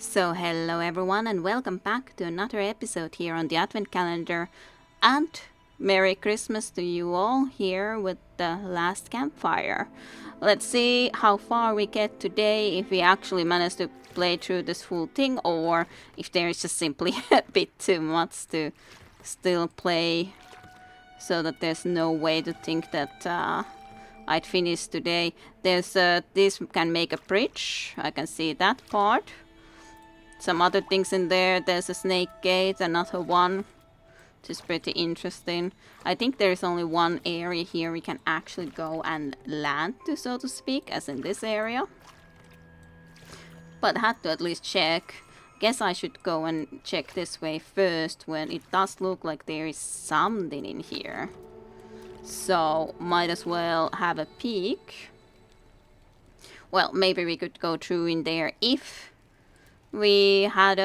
So hello everyone and welcome back to another episode here on the Advent Calendar, and Merry Christmas to you all here with the last campfire. Let's see how far we get today, if we actually manage to play through this full thing or if there is just simply a bit too much to still play, so that there's no way to think that I'd finish today. There's this can make a bridge, I can see that part. Some other things in there. There's a snake gate, another one, which is pretty interesting. I think there is only one area here we can actually go and land to, so to speak, as in this area. But had to at least check. Guess I should go and check this way first, when it does look like there is something in here. So might as well have a peek. Well, maybe we could go through in there if we had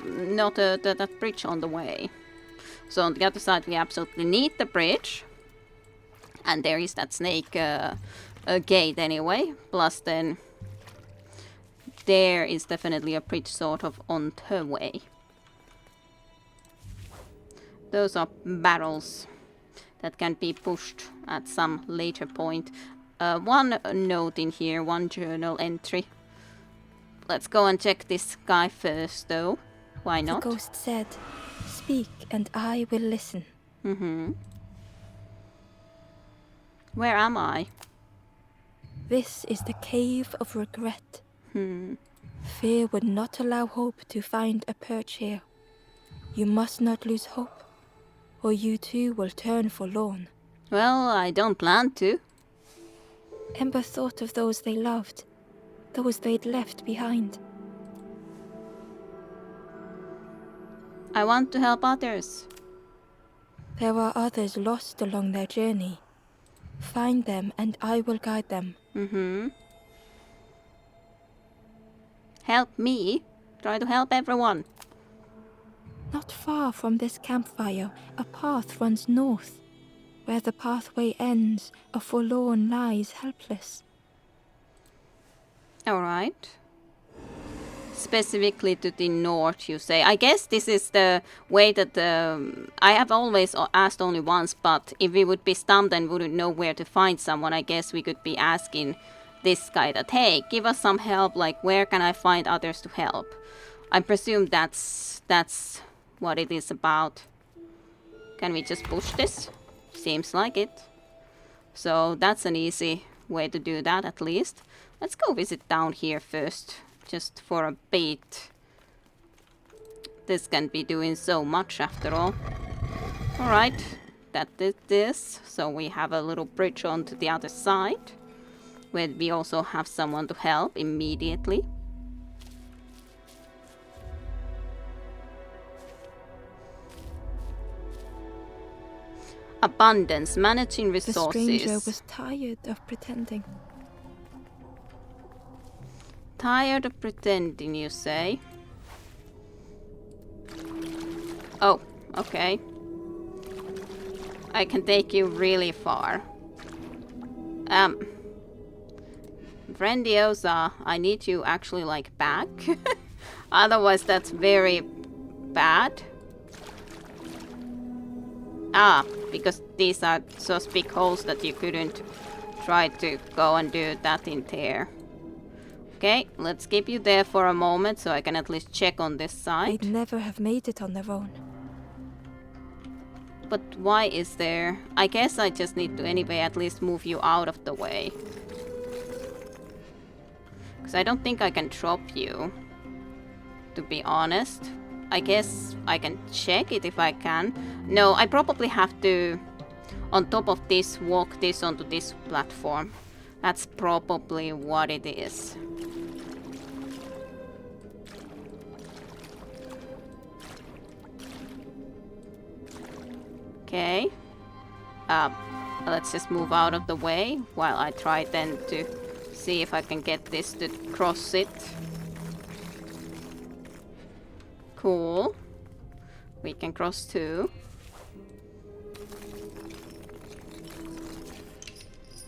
not that bridge on the way. So on the other side we absolutely need the bridge, and there is that snake gate anyway, plus then there is definitely a bridge sort of on the way. Those are barrels that can be pushed at some later point. One note in here, one journal entry. Let's go and check this guy first, though. Why not? The ghost said, "Speak, and I will listen." Where am I? This is the cave of regret. Fear would not allow hope to find a perch here. You must not lose hope, or you too will turn forlorn. Well, I don't plan to. Ember thought of those they loved, those they'd left behind. I want to help others. There are others lost along their journey. Find them, and I will guide them. Help me? Try to help everyone. Not far from this campfire, a path runs north. Where the pathway ends, a forlorn lies helpless. Alright. Specifically to the north, you say. I guess this is the way that I have always asked only once, but if we would be stumped and wouldn't know where to find someone, I guess we could be asking this guy that, hey, give us some help, like where can I find others to help? I presume that's what it is about. Can we just push this? Seems like it. So that's an easy way to do that, at least. Let's go visit down here first, just for a bit. This can be doing so much after all. Alright, that did this. So we have a little bridge onto the other side, where we also have someone to help immediately. Abundance, managing resources. The stranger was tired of pretending. Tired of pretending, you say? Oh, okay. I can take you really far. Grandiosa, I need you actually like back. Otherwise that's very bad. Ah, because these are such big holes that you couldn't try to go and do that in there. Okay, let's keep you there for a moment so I can at least check on this side. They'd never have made it on their own. But why is there? I guess I just need to anyway at least move you out of the way. Because I don't think I can drop you, to be honest. I guess I can check it if I can. No, I probably have to, on top of this, walk this onto this platform. That's probably what it is. Okay. Let's just move out of the way while I try then to see if I can get this to cross it. Cool. We can cross too.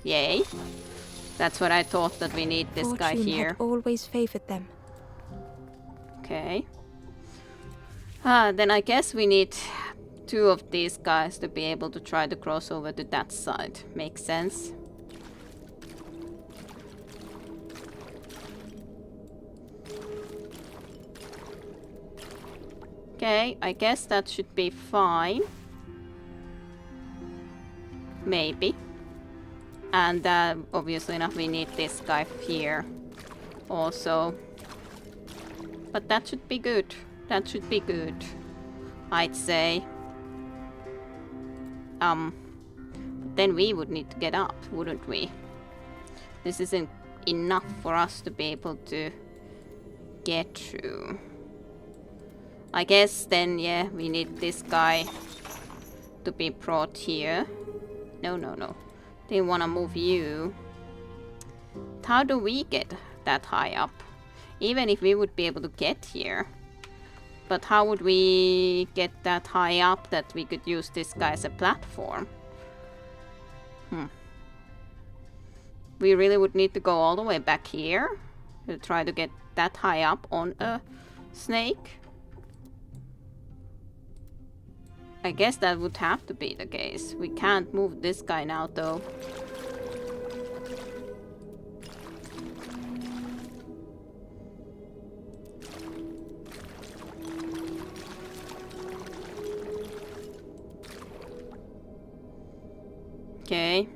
Yay. That's what I thought, that we need this guy Fortune here. had always favored them. Okay. Then I guess we need 2 of these guys to be able to try to cross over to that side. Makes sense. Okay, I guess that should be fine. Maybe. And obviously enough, we need this guy here also. But that should be good. That should be good, I'd say. But then we would need to get up, wouldn't we? This isn't enough for us to be able to get through. I guess then, yeah, we need this guy to be brought here. No, no, no. They want to move you. How do we get that high up? Even if we would be able to get here. But how would we get that high up that we could use this guy as a platform? We really would need to go all the way back here to try to get that high up on a snake. I guess that would have to be the case. We can't move this guy now, though. Okay.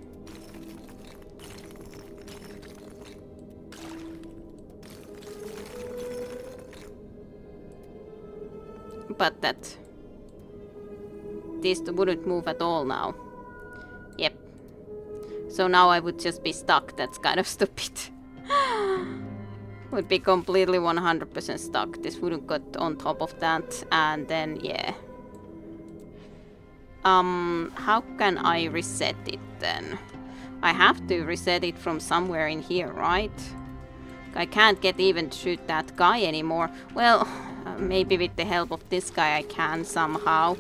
But that... this wouldn't move at all now. Yep. So now I would just be stuck. That's kind of stupid. Would be completely 100% stuck. This wouldn't get on top of that. And then, yeah. How can I reset it then? I have to reset it from somewhere in here, right? I can't get even to shoot that guy anymore. Well, maybe with the help of this guy I can somehow.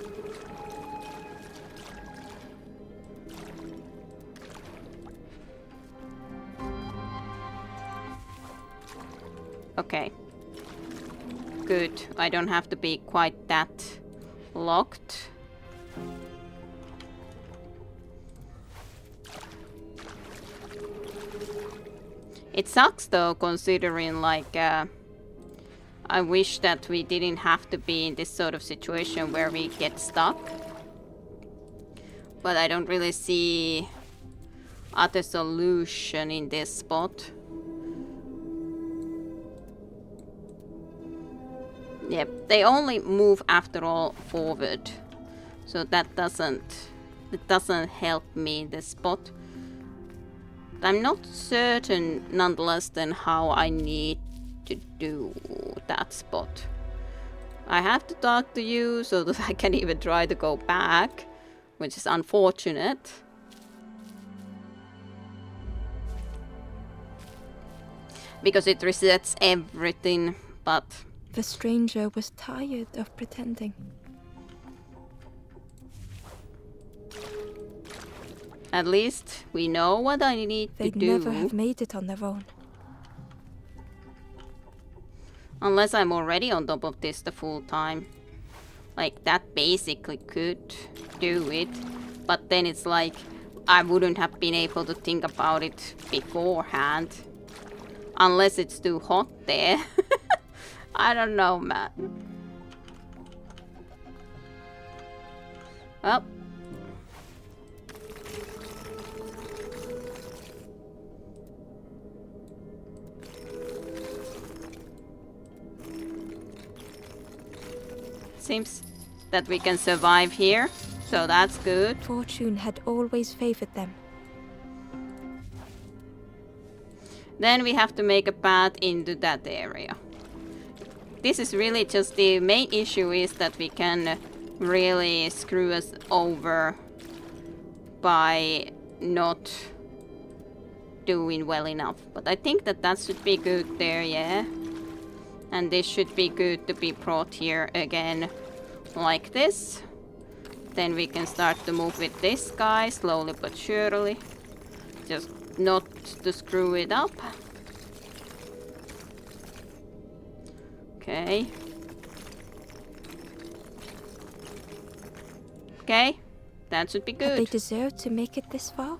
Okay. Good. I don't have to be quite that locked. It sucks though, considering like I wish that we didn't have to be in this sort of situation where we get stuck. But I don't really see other solution in this spot. Yep, they only move after all forward. So that doesn't help me in this spot. I'm not certain nonetheless then how I need to do that spot. I have to talk to you so that I can even try to go back, which is unfortunate. Because it resets everything, but... The stranger was tired of pretending. At least we know what I need to do. They'd never have made it on their own. Unless I'm already on top of this the full time. Like, that basically could do it. But then it's like, I wouldn't have been able to think about it beforehand. Unless it's too hot there. I don't know, man. Well. Seems that we can survive here, so that's good. Fortune had always favored them. Then we have to make a path into that area. This is really just the main issue is that we can really screw us over by not doing well enough. But I think that that should be good there, yeah. And this should be good to be brought here again like this. Then we can start to move with this guy slowly but surely. Just not to screw it up. Okay. Okay, that should be Have they good. deserved to make it this far?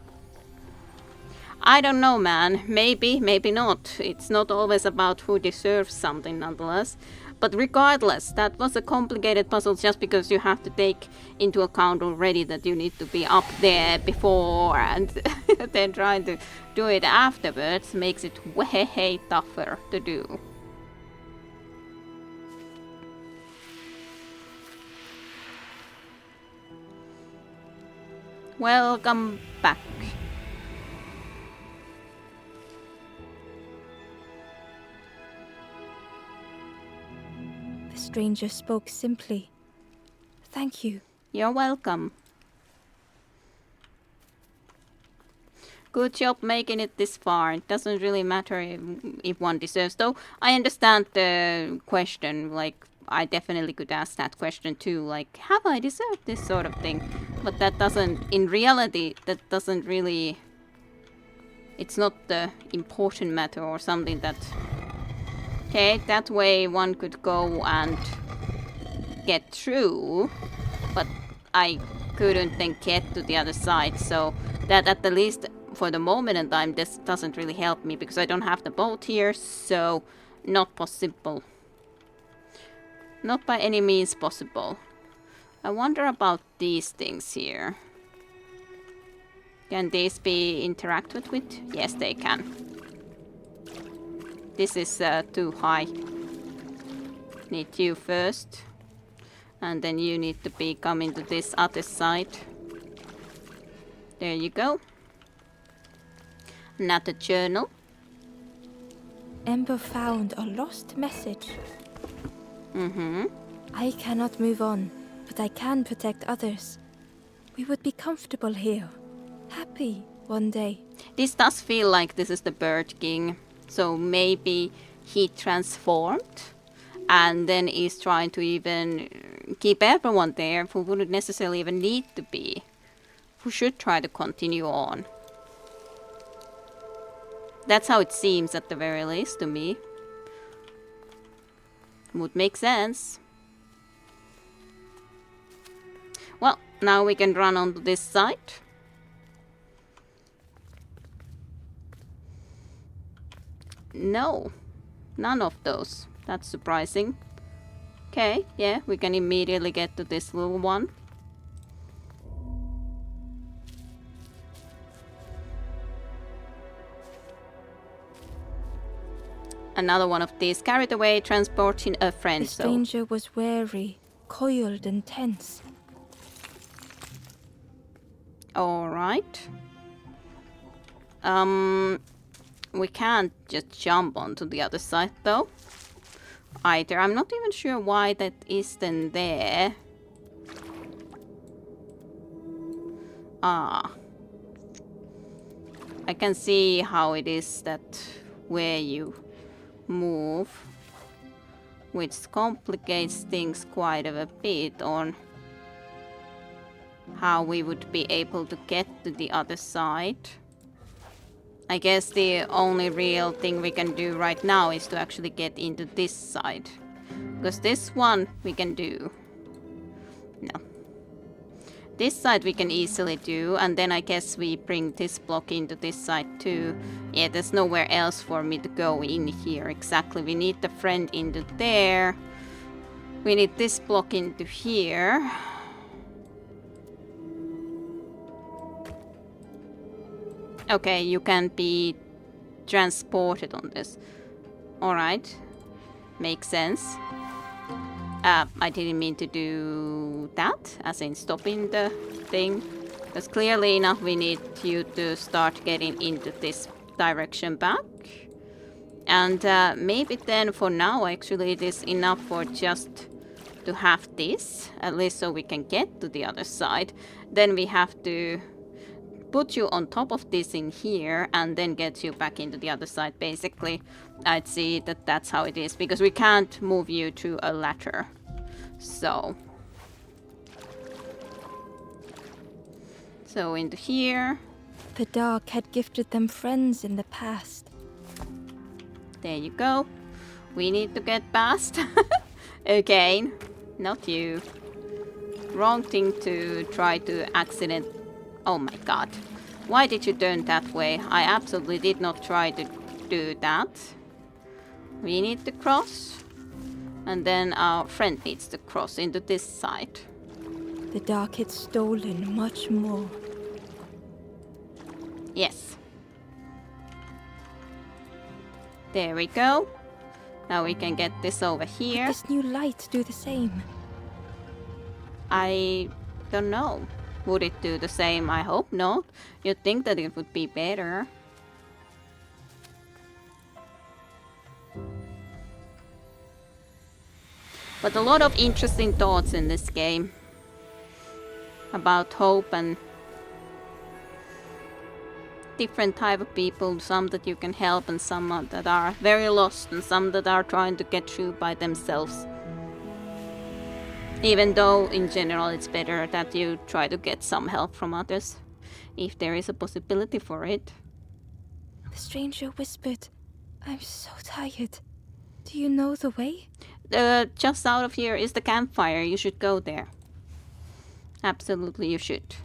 I don't know, man. Maybe, maybe not. It's not always about who deserves something, nonetheless. But regardless, that was a complicated puzzle just because you have to take into account already that you need to be up there before and then trying to do it afterwards makes it way tougher to do. Welcome back. The stranger spoke simply. Thank you. You're welcome. Good job making it this far. It doesn't really matter if one deserves. Though I understand the question. Like, I definitely could ask that question too. Like, have I deserved this sort of thing? But that doesn't, in reality, that doesn't really... It's not the important matter or something that... Okay, that way one could go and get through. But I couldn't then get to the other side. So that at the least... For the moment in time, this doesn't really help me because I don't have the boat here, so not possible. Not by any means possible. I wonder about these things here. Can these be interacted with? Yes, they can. This is too high. Need you first. And then you need to be coming to this other side. There you go. Not a journal. Ember found a lost message. I cannot move on, but I can protect others. We would be comfortable here, happy one day. This does feel like this is the Bird King. So maybe he transformed and then is trying to even keep everyone there who wouldn't necessarily even need to be. Who should try to continue on. That's how it seems at the very least to me. Would make sense. Well, now we can run onto this side. No, none of those. That's surprising. Okay, yeah, we can immediately get to this little one. Another one of these carried away, transporting a friend. The stranger was wary, coiled and tense. All right. We can't just jump onto the other side though. Either. I'm not even sure why that isn't there. Ah. I can see how it is that where you move, which complicates things quite a bit on how we would be able to get to the other side. I guess the only real thing we can do right now is to actually get into this side. Because this one we can do. No. This side we can easily do, and then I guess we bring this block into this side too. Yeah, there's nowhere else for me to go in here exactly. We need the friend into there. We need this block into here. Okay, you can be transported on this. Alright. Makes sense. I didn't mean to do that, as in stopping the thing. Because clearly enough we need you to start getting into this direction back. And maybe then for now actually it is enough for just to have this. At least so we can get to the other side. Then we have to put you on top of this in here and then get you back into the other side basically. I'd see that that's how it is because we can't move you to a ladder. So into here. The dark had gifted them friends in the past. There you go. We need to get past. Again. Not you. Wrong thing to try to accident. Oh my god. Why did you turn that way? I absolutely did not try to do that. We need to cross. And then our friend needs to cross into this side. The dark had stolen much more. Yes. There we go. Now we can get this over here. Could this new light do the same? I don't know. Would it do the same? I hope not. You'd think that it would be better. But a lot of interesting thoughts in this game. About hope and different type of people. Some that you can help and some that are very lost and some that are trying to get through by themselves. Even though in general it's better that you try to get some help from others. If there is a possibility for it. The stranger whispered, "I'm so tired. Do you know the way?" Just out of here is the campfire. You should go there. Absolutely you should.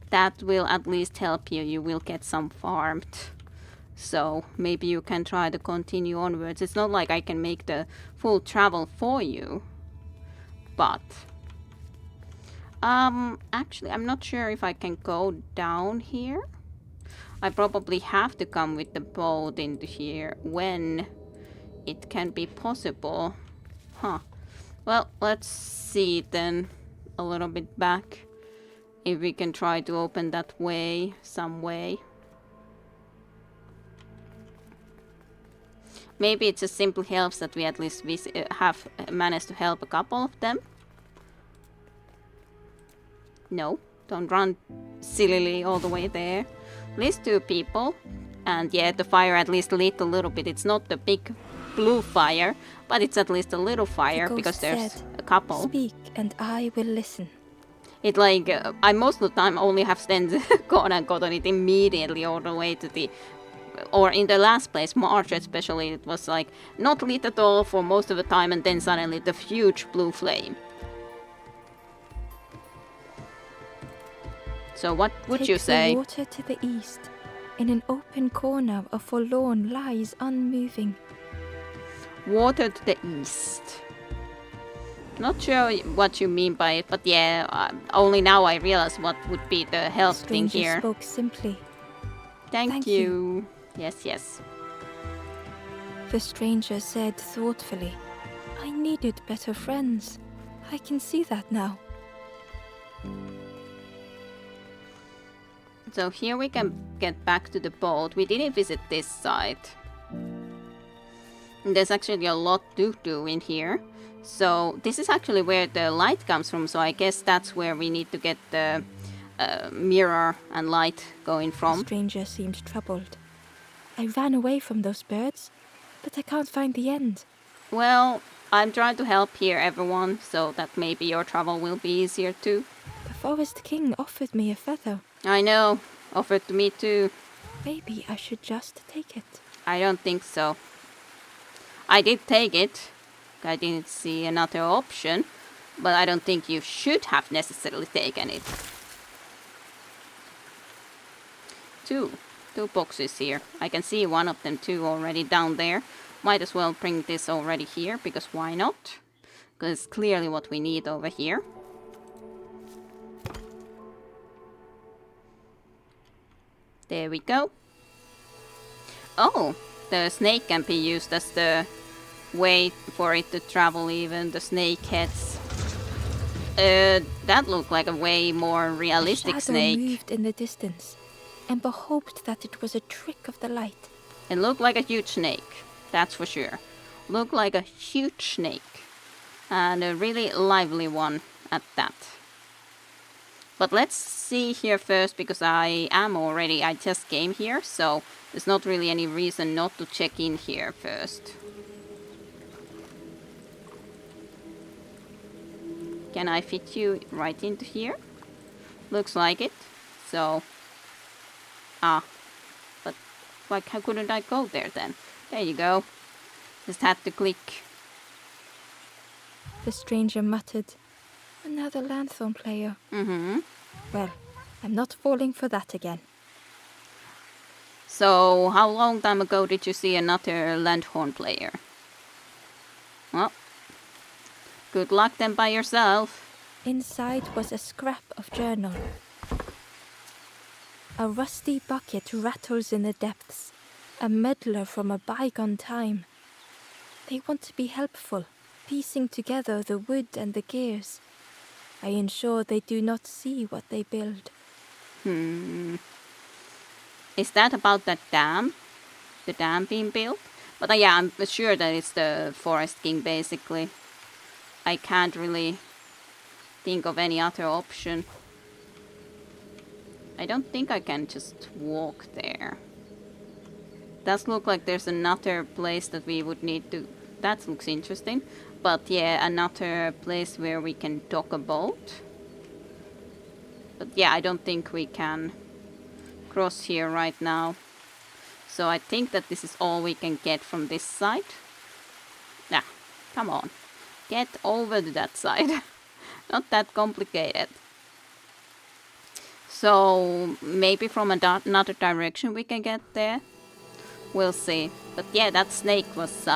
That will at least help you. You will get some farmed. So maybe you can try to continue onwards. It's not like I can make the full travel for you. But actually I'm not sure if I can go down here. I probably have to come with the boat into here when it can be possible. Huh. Well, let's see then a little bit back. If we can try to open that way, some way. Maybe it just simply helps that we at least have managed to help a couple of them. No, don't run sillily all the way there. At least 2 people. And yeah, the fire at least lit a little bit. It's not the big blue fire, but it's at least a little fire because there's said, a couple. "Speak and I will listen." It like, I most of the time only have then gone and gotten it immediately all the way to the, or in the last place, March especially, it was like not lit at all for most of the time and then suddenly the huge blue flame. So what would you say? Take the water to the east. In an open corner, a forlorn lies unmoving. Water to the east. Not sure what you mean by it, but yeah, only now I realize what would be the help thing Stranger here. spoke simply. Thank you. Yes, yes. The stranger said thoughtfully, "I needed better friends. I can see that now." So here we can get back to the boat. We didn't visit this side. And there's actually a lot to do in here. So this is actually where the light comes from. So I guess that's where we need to get the mirror and light going The from. stranger seemed troubled. "I ran away from those birds, but I can't find the end." Well, I'm trying to help here everyone, so that maybe your travel will be easier too. The forest king offered me a feather. I know, offered to me too. Maybe I should just take it. I don't think so. I did take it. I didn't see another option, but I don't think you should have necessarily taken it. Two boxes here. I can see one of them too already down there. Might as well bring this already here, because why not? Because it's clearly what we need over here. There we go. Oh, the snake can be used as the way for it to travel, even the snake heads. That looked like a way more realistic A shadow snake. moved in the distance. Ember hoped that it was a trick of the light. It looked like a huge snake, that's for sure. Looked like a huge snake. And a really lively one at that. But let's see here first, because I just came here, so there's not really any reason not to check in here first. Can I fit you right into here? Looks like it. So, but why couldn't I go there then? There you go. Just had to click. The stranger muttered. Another Lanthorn player. Well, I'm not falling for that again. So, how long time ago did you see another Lanthorn player? Well, good luck then by yourself. Inside was a scrap of journal. A rusty bucket rattles in the depths, a meddler from a bygone time. They want to be helpful, piecing together the wood and the gears. I ensure they do not see what they build. Is that about that dam? The dam being built? But yeah, I'm sure that it's the Forest King basically. I can't really think of any other option. I don't think I can just walk there. Does look like there's another place that we would need to... That looks interesting. But yeah, another place where we can dock a boat. But yeah, I don't think we can cross here right now. So I think that this is all we can get from this side. Nah, come on. Get over to that side. Not that complicated. So maybe from another direction we can get there. We'll see. But yeah, that snake was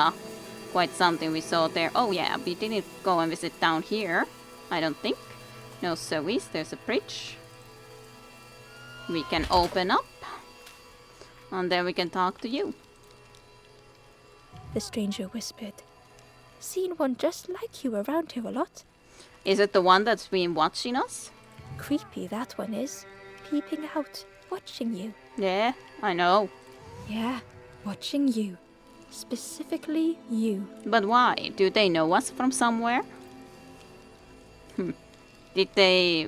quite something we saw there. Oh yeah, we didn't go and visit down here. I don't think. No service. There's a bridge. We can open up. And then we can talk to you. The stranger whispered. Seen one just like you around here a lot. Is it the one that's been watching us? Creepy that one is. Peeping out, watching you. Yeah, I know. Yeah, watching you. Specifically you. But why? Do they know us from somewhere? Were they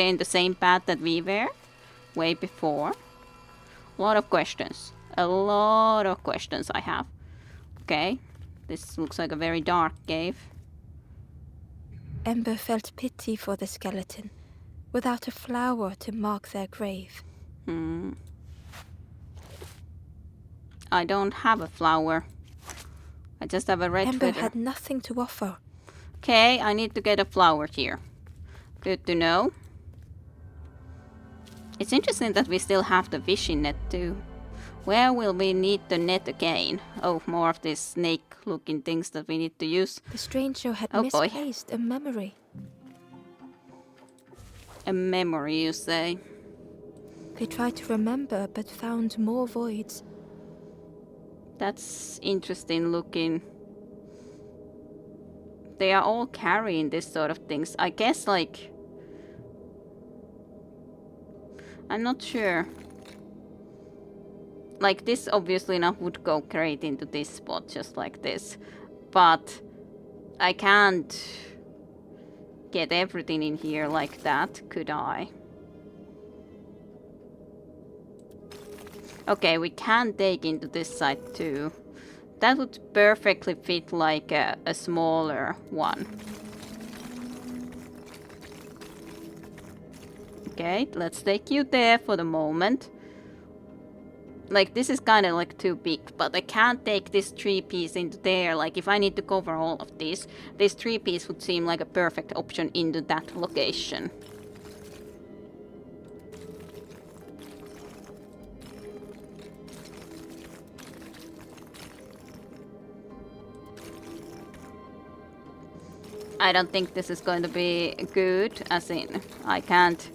in the same path that we were? Way before? A lot of questions. A lot of questions I have. Okay. This looks like a very dark cave. Ember felt pity for the skeleton, without a flower to mark their grave. I don't have a flower. I just have a red Ember feather. had nothing to offer. Okay, I need to get a flower here. Good to know. It's interesting that we still have the fishing net too. Where will we need the net again? Oh, more of these snake-looking things that we need to use. The stranger had Oh, boy. misplaced a memory. A memory, you say? They tried to remember, but found more voids. That's interesting looking. They are all carrying this sort of things. I guess, like... I'm not sure. Like, this obviously not would go great into this spot, just like this. But I can't get everything in here like that, could I? Okay, we can take into this side too. That would perfectly fit like a smaller one. Okay, let's take you there for the moment. Like, this is kind of like too big, but I can't take this 3-piece into there. Like, if I need to cover all of this 3-piece would seem like a perfect option into that location. I don't think this is going to be good, as in, I can't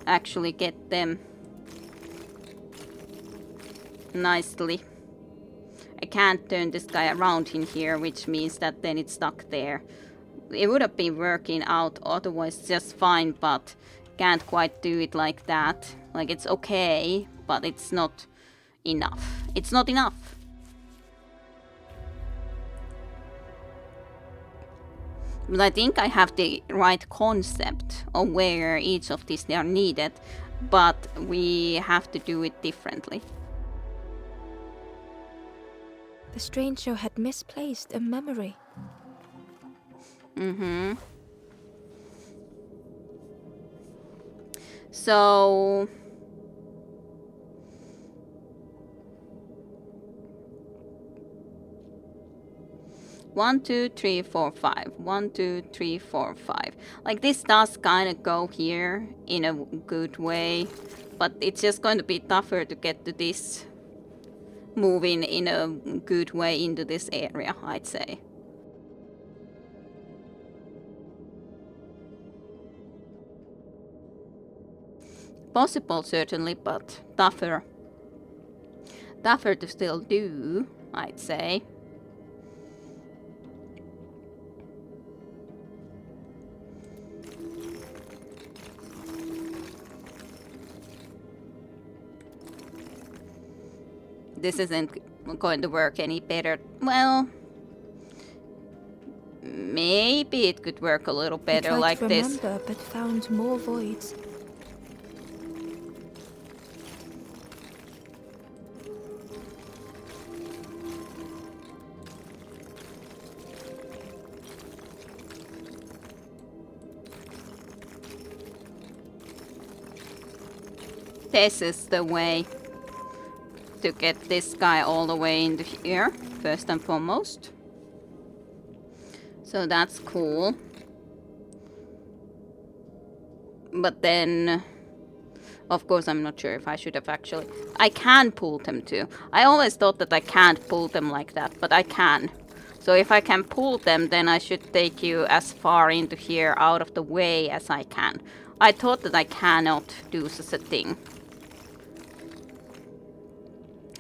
actually get them nicely. I can't turn this guy around in here, which means that then it's stuck there. It would have been working out otherwise just fine, but can't quite do it like that. Like, it's okay, but it's not enough. It's not enough. But I think I have the right concept of where each of these are needed, but we have to do it differently. The stranger had misplaced a memory. So... 1, 2, 3, 4, 5. 1, 2, 3, 4, 5. Like this does kind of go here in a good way, but it's just going to be tougher to get to this moving in a good way into this area, I'd say. Possible certainly, but tougher. Tougher to still do, I'd say. This isn't going to work any better. Well, maybe it could work a little better like this. I tried to remember, but found more voids. This is the way to get this guy all the way into here, first and foremost. So that's cool. But then, of course, I'm not sure if I should have actually... I can pull them too. I always thought that I can't pull them like that, but I can. So if I can pull them, then I should take you as far into here out of the way as I can. I thought that I cannot do such a thing.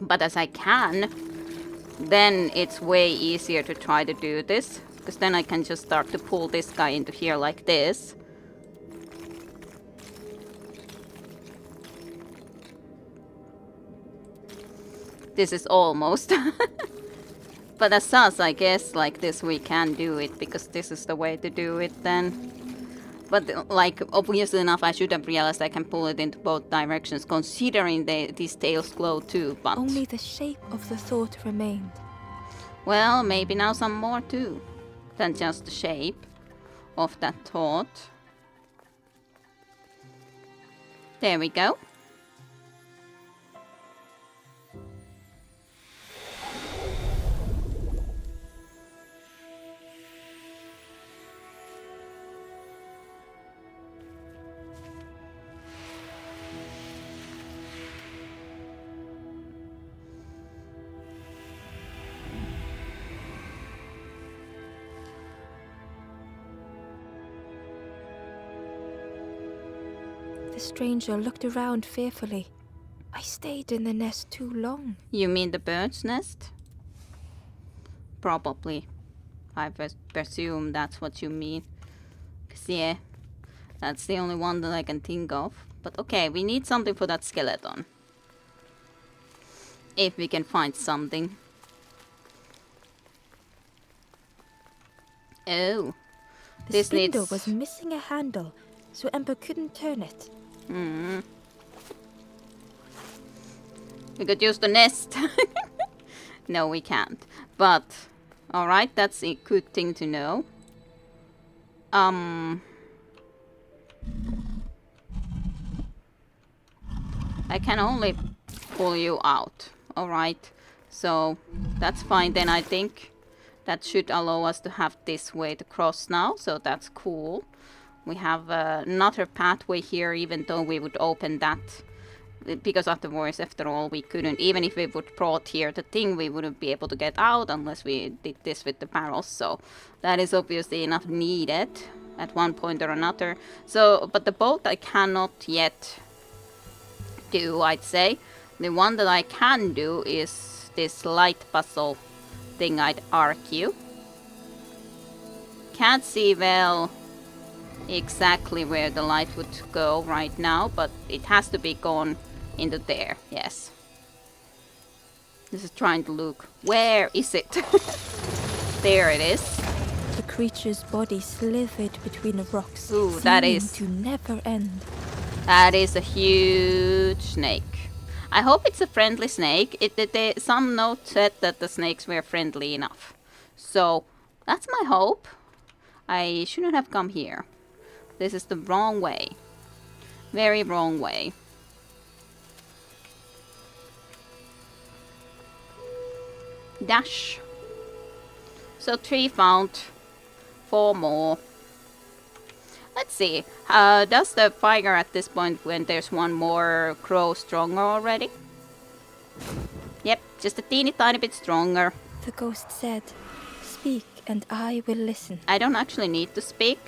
But as I can, then it's way easier to try to do this. Because then I can just start to pull this guy into here like this. This is almost. But as such, I guess like this we can do it. Because this is the way to do it then. But like obviously enough, I should have realized I can pull it into both directions, considering these tails glow too, but... Only the shape of the thought remained. Well, maybe now some more too, than just the shape of that thought. There we go. The stranger looked around fearfully. I stayed in the nest too long. You mean the bird's nest? Probably. I presume that's what you mean. 'Cause yeah, that's the only one that I can think of. But okay, we need something for that skeleton. If we can find something. Oh. The spindle was missing a handle, so Ember couldn't turn it. We could use the nest. No, we can't. But, alright, that's a good thing to know. I can only pull you out. Alright, so that's fine then. I think that should allow us to have this way to cross now, so that's cool. We have another pathway here, even though we would open that. Because otherwise, after all, we couldn't. Even if we would brought here the thing, we wouldn't be able to get out unless we did this with the barrels. So that is obviously enough needed at one point or another. So, but the boat I cannot yet do, I'd say. The one that I can do is this light puzzle thing, I'd argue. Can't see well exactly where the light would go right now, but it has to be gone into there, yes. This is trying to look. Where is it? There it is. The creature's body slithered between the rocks, Ooh, that is to never end. That is a huge snake. I hope it's a friendly snake. Some note said that the snakes were friendly enough. So, that's my hope. I shouldn't have come here. This is the wrong way. Very wrong way. Dash. So 3 found. 4 more. Let's see. Does the fire at this point, when there's one more, grow stronger already? Yep, just a teeny tiny bit stronger. The ghost said, "Speak and I will listen." I don't actually need to speak.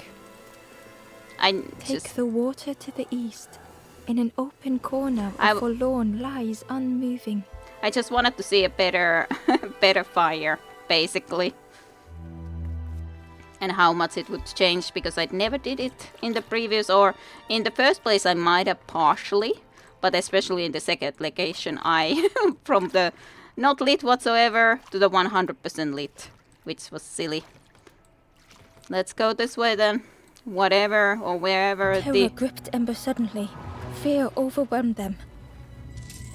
Take the water to the east. In an open corner, a forlorn lies unmoving. I just wanted to see a better, better fire, basically. And how much it would change, because I never did it in the previous, or in the first place I might have partially, but especially in the second location I, from the not lit whatsoever to the 100% lit, which was silly. Let's go this way then. Whatever or wherever Terror gripped Ember suddenly. Fear overwhelmed them.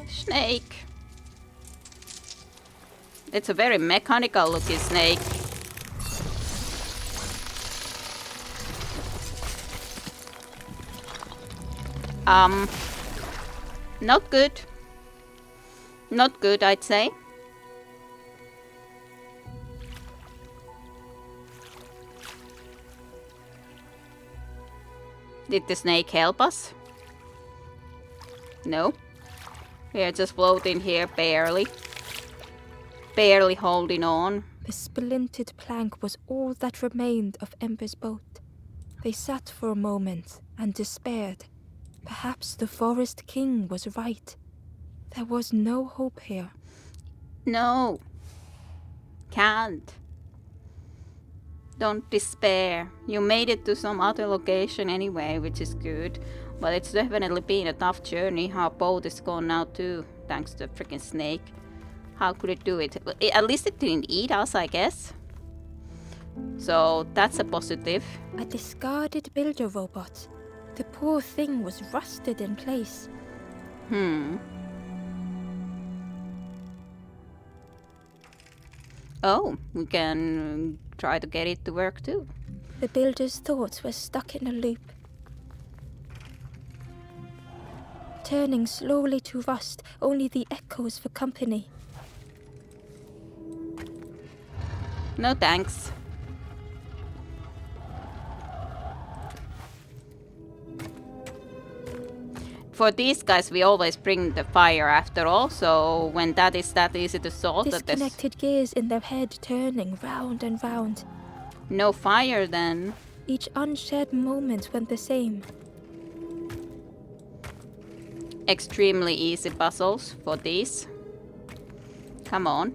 Snake. It's a very mechanical looking snake. Not good. Not good, I'd say. Did the snake help us? No. We're just floating here, barely. Barely holding on. The splintered plank was all that remained of Ember's boat. They sat for a moment and despaired. Perhaps the Forest King was right. There was no hope here. No. Can't. Don't despair. You made it to some other location anyway, which is good. But it's definitely been a tough journey. Our boat is gone now too, thanks to the freaking snake. How could it do it? At least it didn't eat us, I guess. So that's a positive. A discarded builder robot. The poor thing was rusted in place. Oh, we can try to get it to work too. The builder's thoughts were stuck in a loop. Turning slowly to rust, only the echoes for company. No thanks. For these guys, we always bring the fire after all, so when that is that easy to solve, Disconnected gears in their head turning round and round. No fire then. Each unshared moment went the same. Extremely easy puzzles for these. Come on.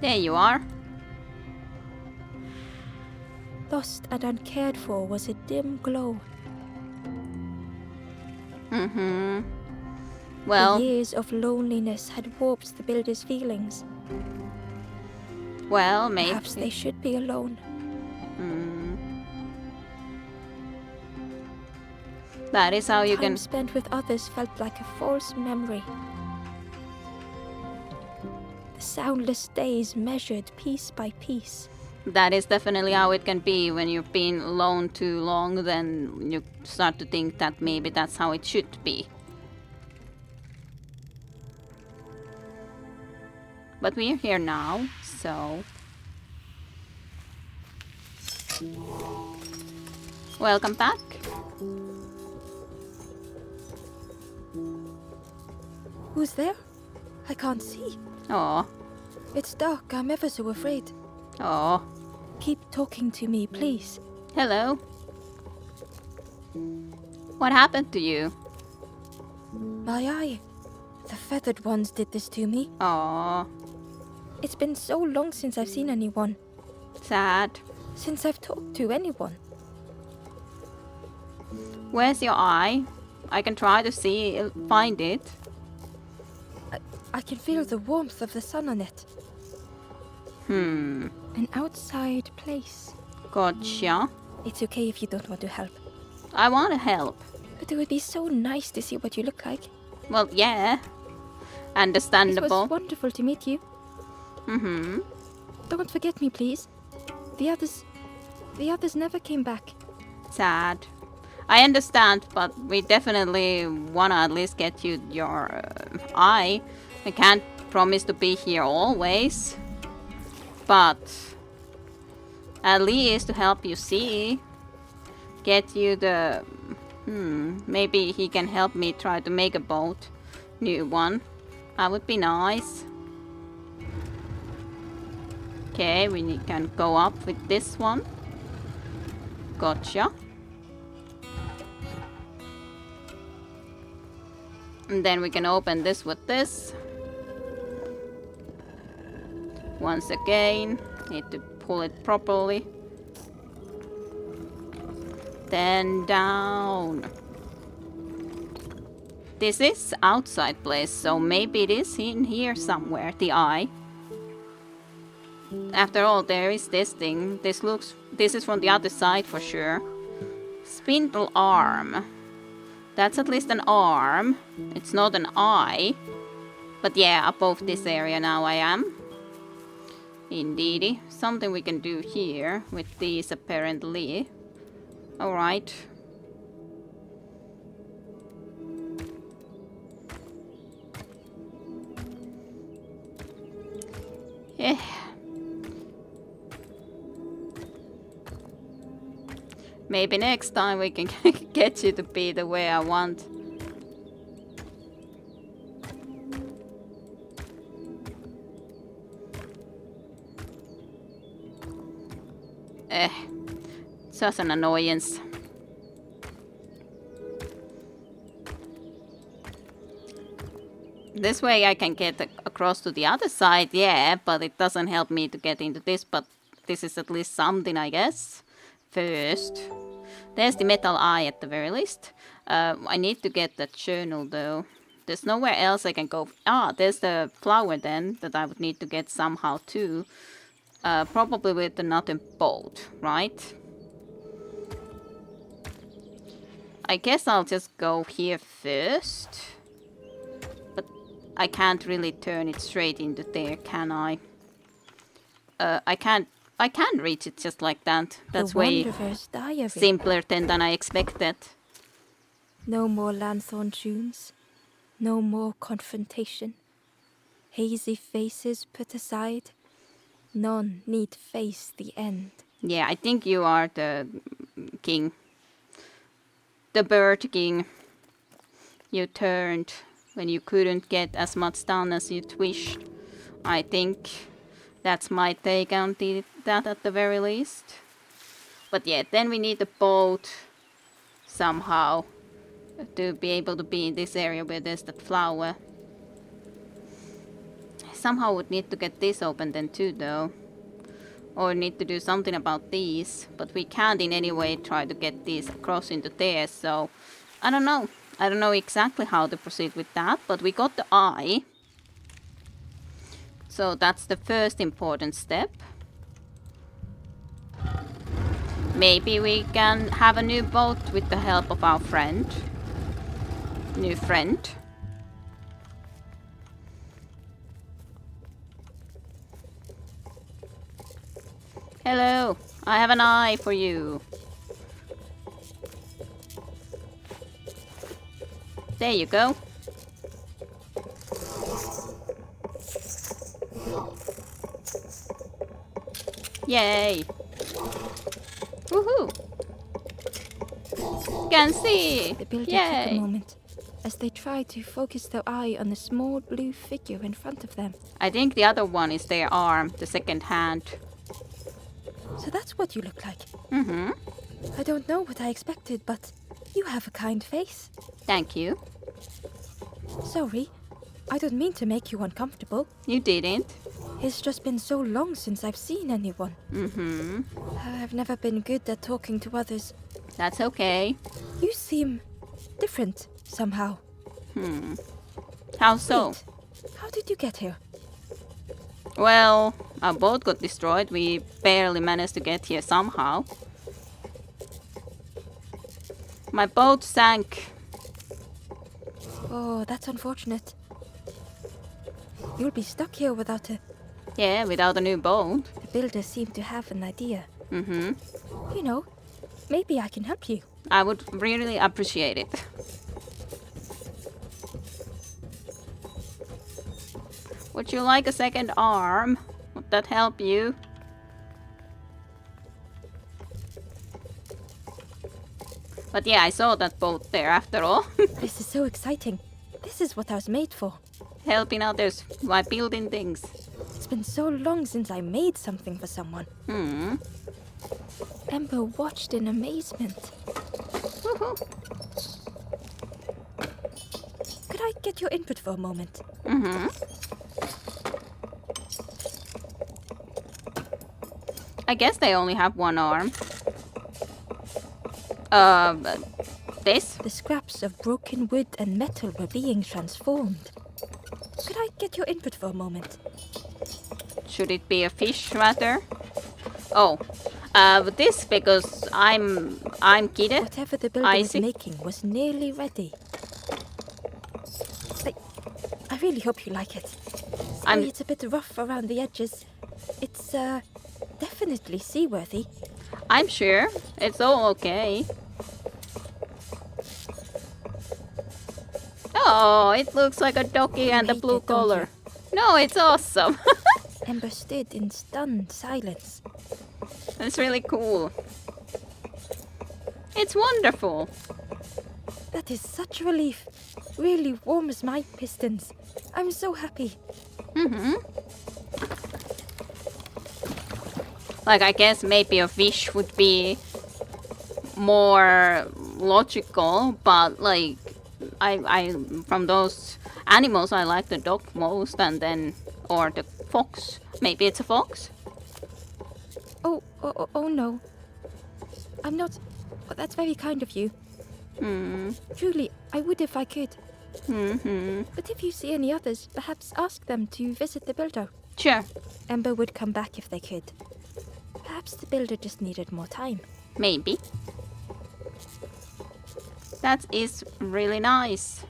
There you are. Lost and uncared for was a dim glow. Well, the years of loneliness had warped the builder's feelings. Well, maybe. Perhaps they should be alone. That is how you Time spent with others felt like a false memory. The soundless days measured piece by piece. That is definitely how it can be when you've been alone too long, then you start to think that maybe that's how it should be. But we're here now, so... Welcome back. Who's there? I can't see. Oh. It's dark, I'm ever so afraid. Oh. Keep talking to me, please. Hello. What happened to you? My eye. The feathered ones did this to me. Oh. It's been so long since I've seen anyone. Sad. Since I've talked to anyone. Where's your eye? I can try to find it. I can feel the warmth of the sun on it. An outside place. Gotcha. It's okay if you don't want to help. I want to help. But it would be so nice to see what you look like. Well, yeah. Understandable. It was wonderful to meet you. Don't forget me, please. The others never came back. Sad. I understand, but we definitely wanna at least get you your eye. I can't promise to be here always, but at least to help you see, get you the... maybe he can help me try to make a boat, new one. That would be nice. Okay, we can go up with this one. Gotcha. And then we can open this with this. Once again, need to pull it properly. Then down. This is outside place, so maybe it is in here somewhere, the eye. After all, there is this thing. This is from the other side for sure. Spindle arm. That's at least an arm. It's not an eye. But yeah, above this area now I am. Indeedy. Something we can do here with these apparently. Alright. Yeah. Maybe next time we can get you to be the way I want. Such an annoyance. This way I can get across to the other side, yeah, but it doesn't help me to get into this, but this is at least something, I guess. First. There's the metal eye at the very least. I need to get that journal though. There's nowhere else I can go. Ah, there's the flower then that I would need to get somehow too. Probably with another boat, right? I guess I'll just go here first. But I can't really turn it straight into there, can I? I can reach it just like that. That's way simpler than I expected. No more lanthorn tunes. No more confrontation. Hazy faces put aside. None need face the end. Yeah, I think you are the king. The bird king. You turned when you couldn't get as much done as you'd wished. I think that's my take on that at the very least. But yeah, then we need a boat somehow to be able to be in this area where there's that flower. Somehow would need to get this open then too though. Or need to do something about these. But we can't in any way try to get these across into there, so I don't know. I don't know exactly how to proceed with that, but we got the eye. So that's the first important step. Maybe we can have a new boat with the help of our friend. New friend. Hello, I have an eye for you. There you go. Yay! Woohoo! Can see! The builder took a moment as they tried to focus their eye on the small blue figure in front of them. I think the other one is their arm, the second hand. So that's what you look like. Mm-hmm. I don't know what I expected, but you have a kind face. Thank you. Sorry, I don't mean to make you uncomfortable. You didn't. It's just been so long since I've seen anyone. Mm-hmm. I've never been good at talking to others. That's okay. You seem different somehow. How so? Wait, how did you get here? Well, our boat got destroyed. We barely managed to get here somehow. My boat sank. Oh, that's unfortunate. You'll be stuck here without a... Yeah, without a new boat. The builders seem to have an idea. Mm-hmm. You know, Maybe I can help you. I would really appreciate it. Would you like a second arm? Would that help you? But yeah, I saw that boat there after all. This is so exciting. This is what I was made for. Helping others by building things. It's been so long since I made something for someone. Ember watched in amazement. Woohoo. Could I get your input for a moment? I guess they only have one arm. This? The scraps of broken wood and metal were being transformed. Could I get your input for a moment? Should it be a fish rather? Oh, this because I'm Kide. Whatever the builder was making was nearly ready. I really hope you like it. Sorry, it's a bit rough around the edges. It's definitely seaworthy. I'm sure it's all okay. Oh, it looks like a doggy and a blue collar. No, it's awesome. Ember stood in stunned silence. That's really cool. It's wonderful. That is such a relief. Really warms my pistons. I'm so happy. Like, I guess maybe a fish would be more logical, but like, I from those animals, I like the dog most, and then, or the fox. Maybe it's a fox? Oh no. I'm not. Oh, that's very kind of you. Truly, I would if I could. But if you see any others, perhaps ask them to visit the builder. Sure. Ember would come back if they could. Perhaps the builder just needed more time. Maybe. That is really nice.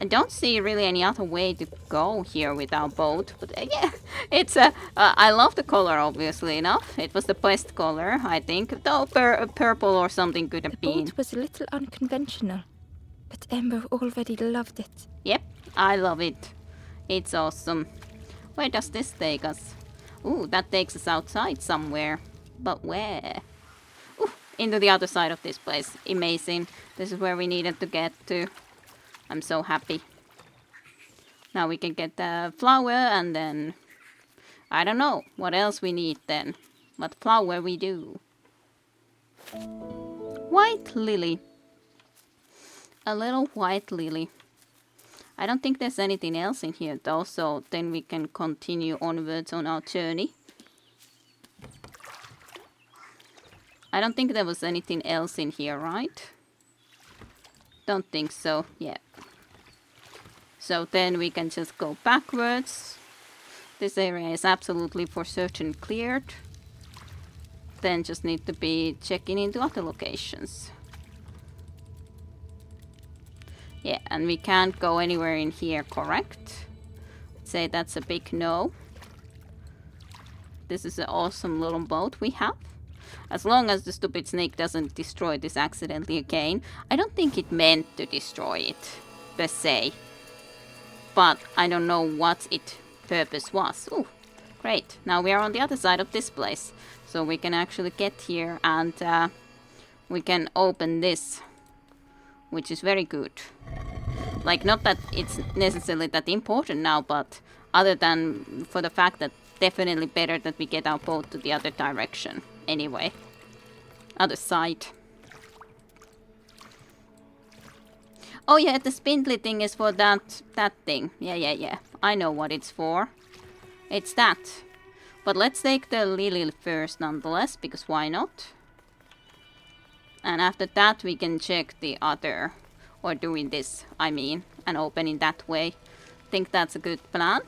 I don't see really any other way to go here with our boat, but yeah, it's I love the color, obviously enough. It was the best color, I think. Though purple or something could have been. The boat was a little unconventional, but Ember already loved it. Yep, I love it. It's awesome. Where does this take us? Ooh, that takes us outside somewhere. But where? Ooh, into the other side of this place. Amazing. This is where we needed to get to. I'm so happy. Now we can get the flower and then... I don't know what else we need then. What flower we do. White lily. A little white lily. I don't think there's anything else in here though, so then we can continue onwards on our journey. I don't think there was anything else in here, right? Don't think so, yeah. So then we can just go backwards. This area is absolutely for certain cleared. Then just need to be checking into other locations. Yeah, and we can't go anywhere in here, correct? I'd say that's a big no. This is an awesome little boat we have. As long as the stupid snake doesn't destroy this accidentally again. I don't think it meant to destroy it, per se. But I don't know what its purpose was. Ooh, great. Now we are on the other side of this place. So we can actually get here and we can open this. Which is very good. Like, not that it's necessarily that important now, but other than for the fact that definitely better that we get our boat to the other direction. Anyway. Other side. Oh yeah, the spindly thing is for that thing. Yeah. I know what it's for. It's that. But let's take the lily first nonetheless, because why not? And after that we can check the other, or doing this, I mean, and opening that way. Think that's a good plan.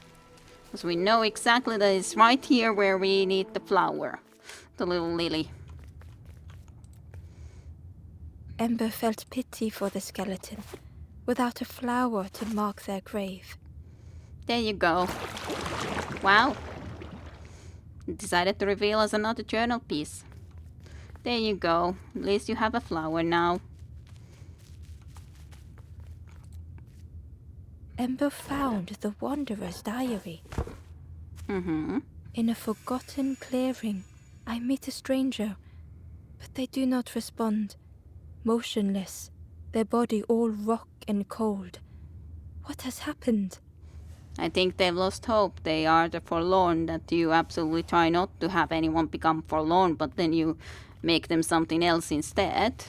Because we know exactly that it's right here where we need the flower. The little lily. Ember felt pity for the skeleton, without a flower to mark their grave. There you go. Wow. Decided to reveal as another journal piece. There you go. At least you have a flower now. Ember found the Wanderer's diary. Mm-hmm. In a forgotten clearing, I meet a stranger, but they do not respond. Motionless, their body all rock and cold. What has happened? I think they've lost hope. They are the forlorn that you absolutely try not to have anyone become forlorn, but then you make them something else instead.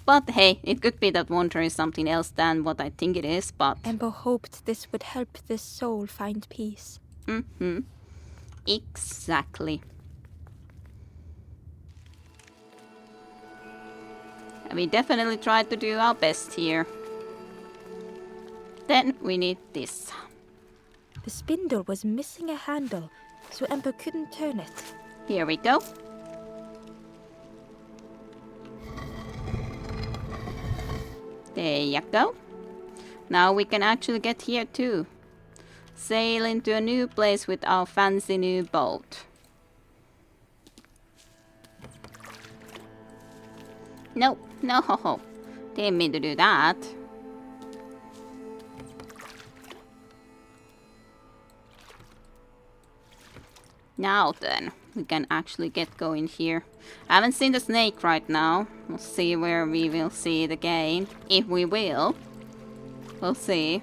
But hey, it could be that Wanderer is something else than what I think it is, but... Ember hoped this would help this soul find peace. Mm-hmm. Exactly. We definitely tried to do our best here. Then we need this. The spindle was missing a handle, so Ember couldn't turn it. Here we go. There you go. Now we can actually get here too. Sail into a new place with our fancy new boat. No, no, didn't mean to do that. Now then, we can actually get going here. I haven't seen the snake right now. We'll see where we will see it again. If we will. We'll see.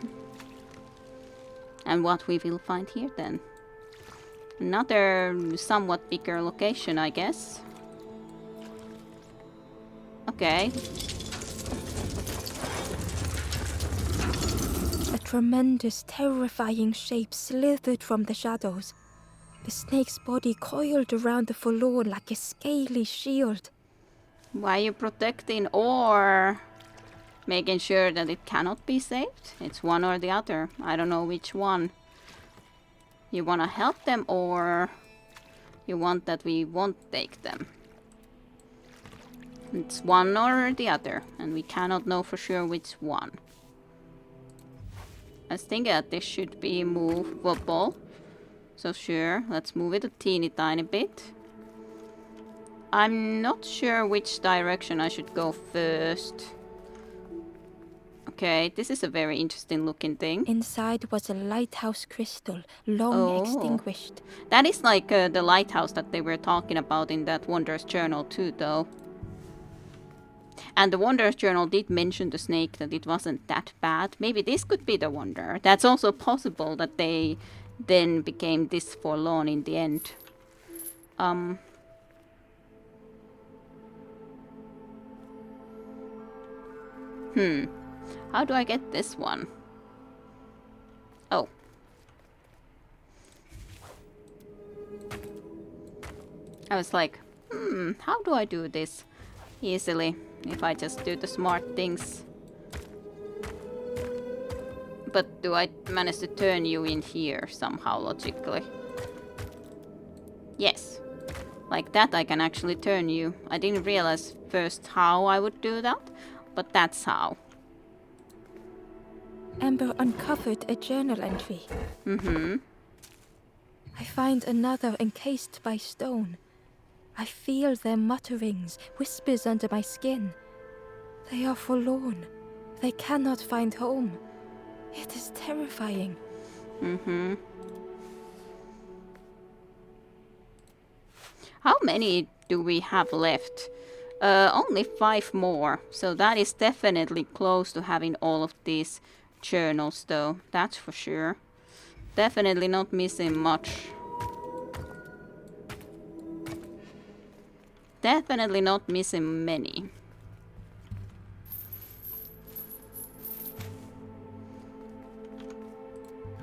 And what we will find here then. Another somewhat bigger location, I guess. Okay. A tremendous, terrifying shape slithered from the shadows. The snake's body coiled around the forlorn like a scaly shield. Why are you protecting or making sure that it cannot be saved? It's one or the other. I don't know which one. You want to help them or you want that we won't take them? It's one or the other, and we cannot know for sure which one. I was thinking that this should be movable. So sure, let's move it a teeny tiny bit. I'm not sure which direction I should go first. Okay, this is a very interesting looking thing. Inside was a lighthouse crystal, long extinguished. That is like the lighthouse that they were talking about in that Wanderer's Journal too, though. And the Wanderer's Journal did mention the snake, that it wasn't that bad. Maybe this could be the Wanderer. That's also possible that they then became this forlorn in the end. How do I get this one? Oh. I was like, how do I do this easily if I just do the smart things? But do I manage to turn you in here somehow logically? Yes. Like that I can actually turn you. I didn't realize first how I would do that, but that's how. Ember uncovered a journal entry. I find another encased by stone. I feel their mutterings, whispers under my skin. They are forlorn. They cannot find home. It is terrifying. How many do we have left? Only 5 more. So that is definitely close to having all of these journals though. That's for sure. Definitely not missing much. Definitely not missing many.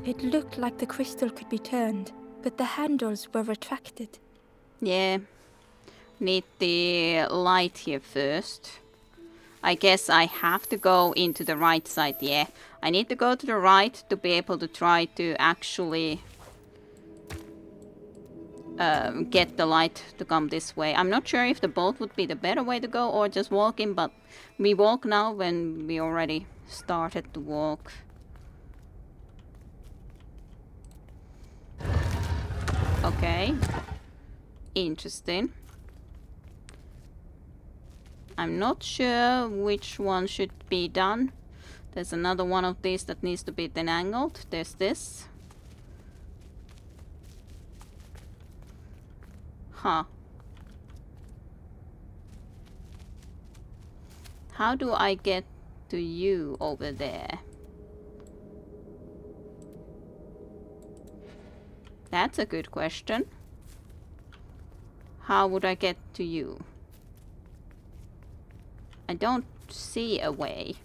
It looked like the crystal could be turned, but the handles were retracted. Yeah. Need the light here first. I guess I have to go into the right side, yeah. I need to go to the right to be able to try to actually get the light to come this way. I'm not sure if the boat would be the better way to go or just walking, but we walk now when we already started to walk. Okay. Interesting. I'm not sure which one should be done. There's another one of these that needs to be then angled. There's this. Huh. How do I get to you over there? That's a good question. How would I get to you? I don't see a way.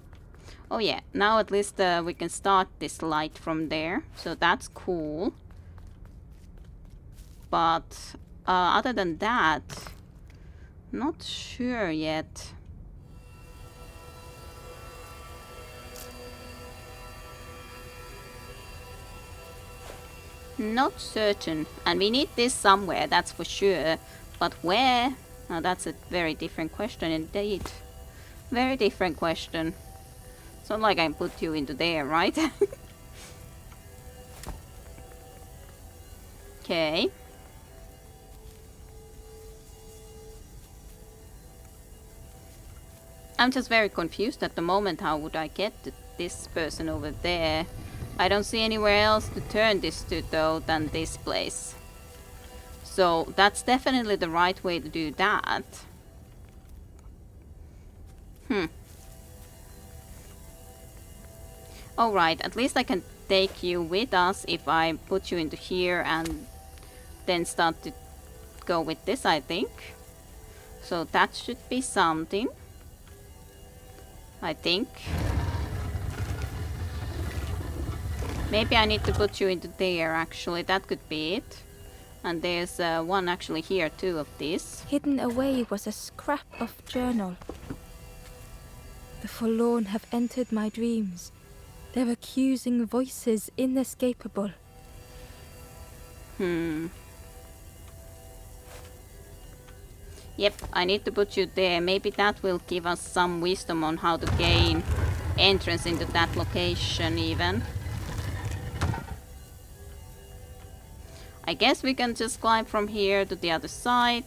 Oh yeah, now at least we can start this light from there. So that's cool. But other than that, not sure yet. Not certain. And we need this somewhere, that's for sure. But where? Now that's a very different question indeed. Very different question. It's not like I put you into there, right? Okay. I'm just very confused at the moment. How would I get to this person over there? I don't see anywhere else to turn this to though than this place. So that's definitely the right way to do that. Alright, at least I can take you with us if I put you into here and then start to go with this, I think. So that should be something. I think. Maybe I need to put you into there, actually. That could be it. And there's one actually here too of this. Hidden away was a scrap of journal. The forlorn have entered my dreams. Their accusing voices inescapable. Yep, I need to put you there. Maybe that will give us some wisdom on how to gain entrance into that location even. I guess we can just climb from here to the other side.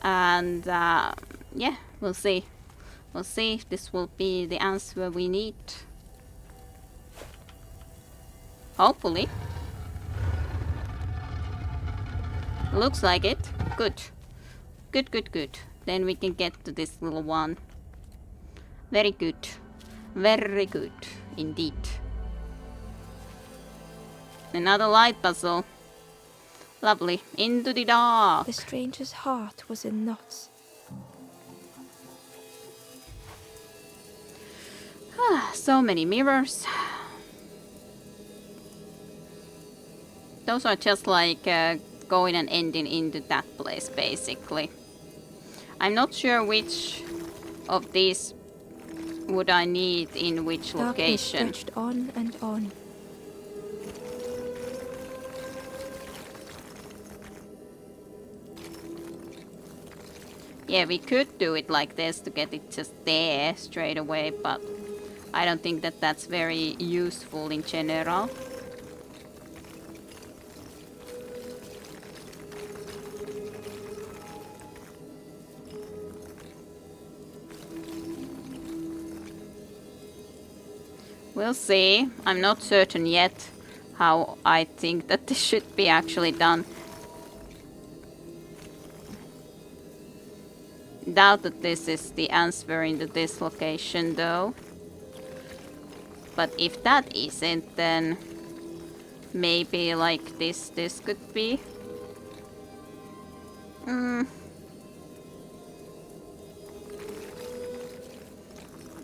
And yeah, we'll see. We'll see if this will be the answer we need. Hopefully. Looks like it. Good. Good, good, good. Then we can get to this little one. Very good. Very good indeed. Another light puzzle. Lovely. Into the dark. The stranger's heart was in knots. So many mirrors. Those are just like going and ending into that place, basically. I'm not sure which of these would I need in which location. Darkness stretched on and on. Yeah, we could do it like this to get it just there straight away, but I don't think that that's very useful in general. We'll see. I'm not certain yet how I think that this should be actually done. Doubt that this is the answer into this location though. But if that isn't, then maybe like this could be.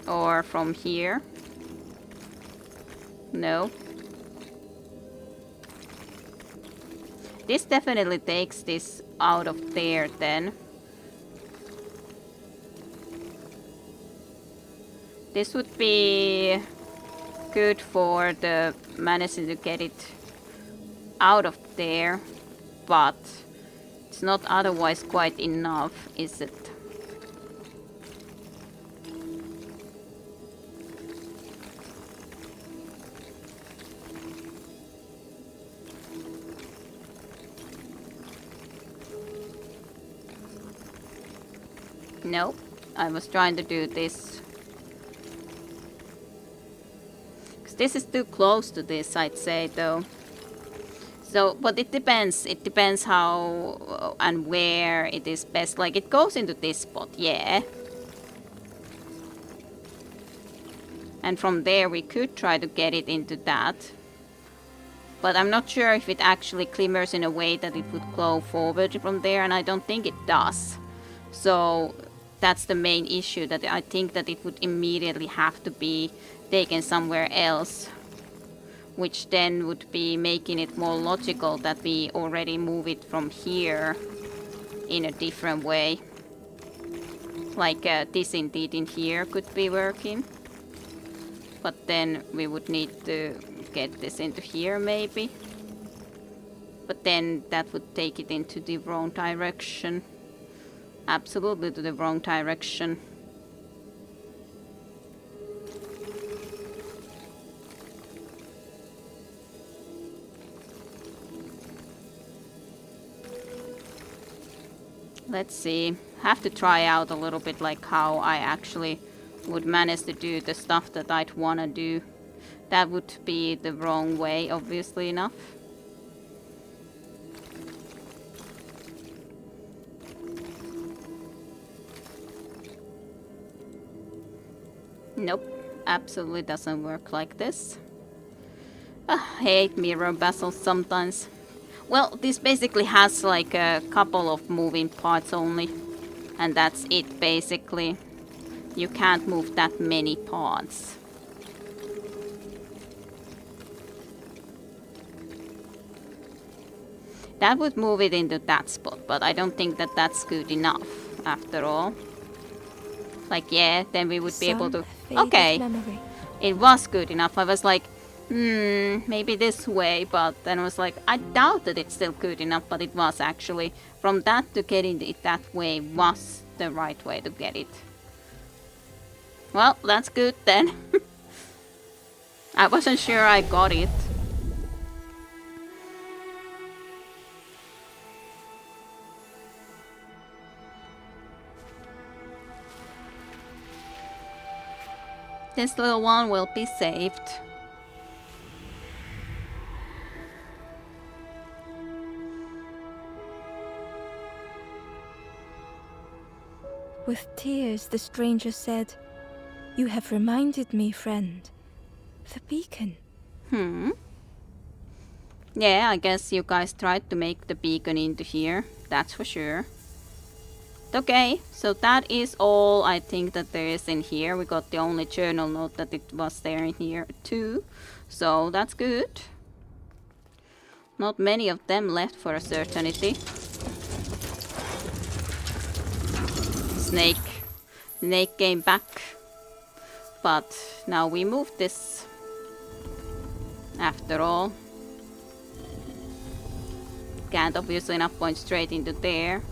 Or from here. No. This definitely takes this out of there then. This would be good for the managing to get it out of there, but it's not otherwise quite enough, is it? Nope. I was trying to do this. Because this is too close to this, I'd say, though. So, but it depends. It depends how and where it is best. Like, it goes into this spot, yeah. And from there we could try to get it into that. But I'm not sure if it actually glimmers in a way that it would glow forward from there, and I don't think it does. So that's the main issue, that I think that it would immediately have to be taken somewhere else. Which then would be making it more logical that we already move it from here in a different way. Like this indeed in here could be working. But then we would need to get this into here maybe. But then that would take it into the wrong direction. Absolutely to the wrong direction. Let's see. Have to try out a little bit like how I actually would manage to do the stuff that I'd wanna do. That would be the wrong way, obviously enough. Nope, absolutely doesn't work like this. I hate mirror basalts sometimes. Well, this basically has like a couple of moving parts only. And that's it basically. You can't move that many parts. That would move it into that spot, but I don't think that that's good enough after all. Like, yeah, then we would be able to... Okay, it was good enough. I was like, maybe this way, but then I was like, I doubt that it's still good enough, but it was actually. From that to getting it that way was the right way to get it. Well, that's good then. I wasn't sure I got it. This little one will be saved. With tears, the stranger said, "You have reminded me, friend. The beacon." Yeah, I guess you guys tried to make the beacon into here. That's for sure. Okay, so that is all I think that there is in here. We got the only journal note that it was there in here too. So that's good. Not many of them left for a certainty. Snake came back. But now we moved this. After all. Can't obviously enough point straight into there.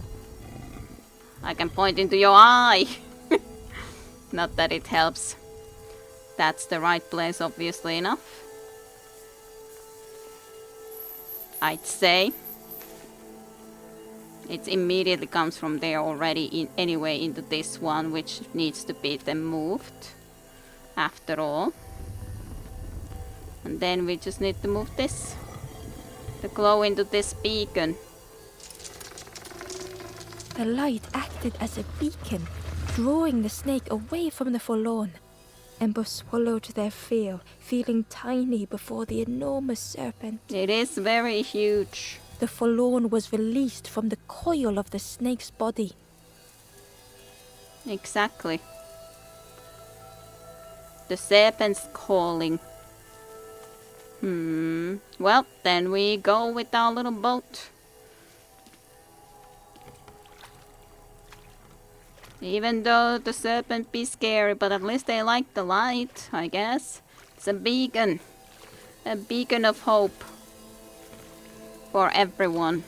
I can point into your eye. Not that it helps. That's the right place, obviously enough. I'd say. It immediately comes from there already in anyway into this one, which needs to be then moved. After all. And then we just need to move this. The glow into this beacon. The light acted as a beacon, drawing the snake away from the forlorn. Ember swallowed their fear, feeling tiny before the enormous serpent. It is very huge. The forlorn was released from the coil of the snake's body. Exactly. The serpent's calling. Well, then we go with our little boat. Even though the serpent be scary, but at least they like the light, I guess. It's a beacon. A beacon of hope. For everyone.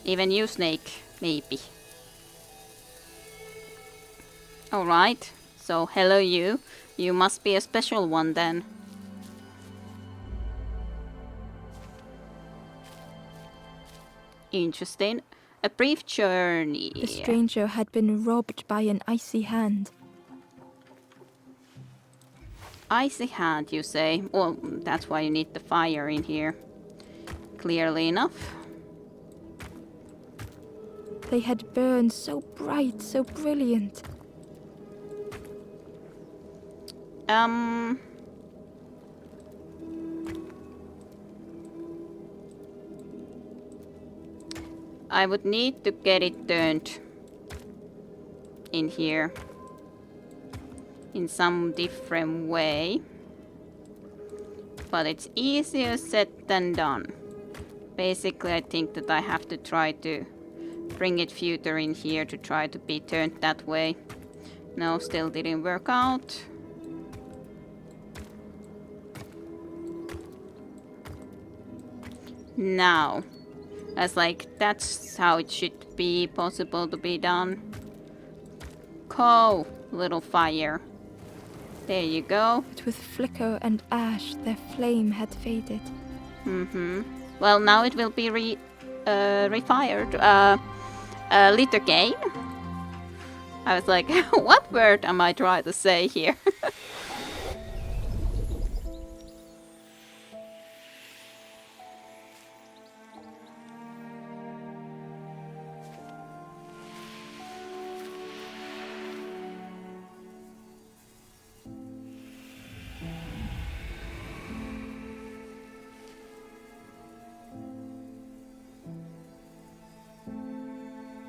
Even you, Snake, maybe. Alright, so hello you. You must be a special one then. Interesting. A brief journey. The stranger had been robbed by an icy hand. Icy hand, you say? Well, that's why you need the fire in here. Clearly enough. They had burned so bright, so brilliant. I would need to get it turned in here in some different way. But it's easier said than done. Basically, I think that I have to try to bring it further in here to try to be turned that way. No, still didn't work out. Now, as like, that's how it should be possible to be done. Go, little fire. There you go. But with flicker and ash, their flame had faded. Well, now it will be refired. Lit again. I was like, what word am I trying to say here?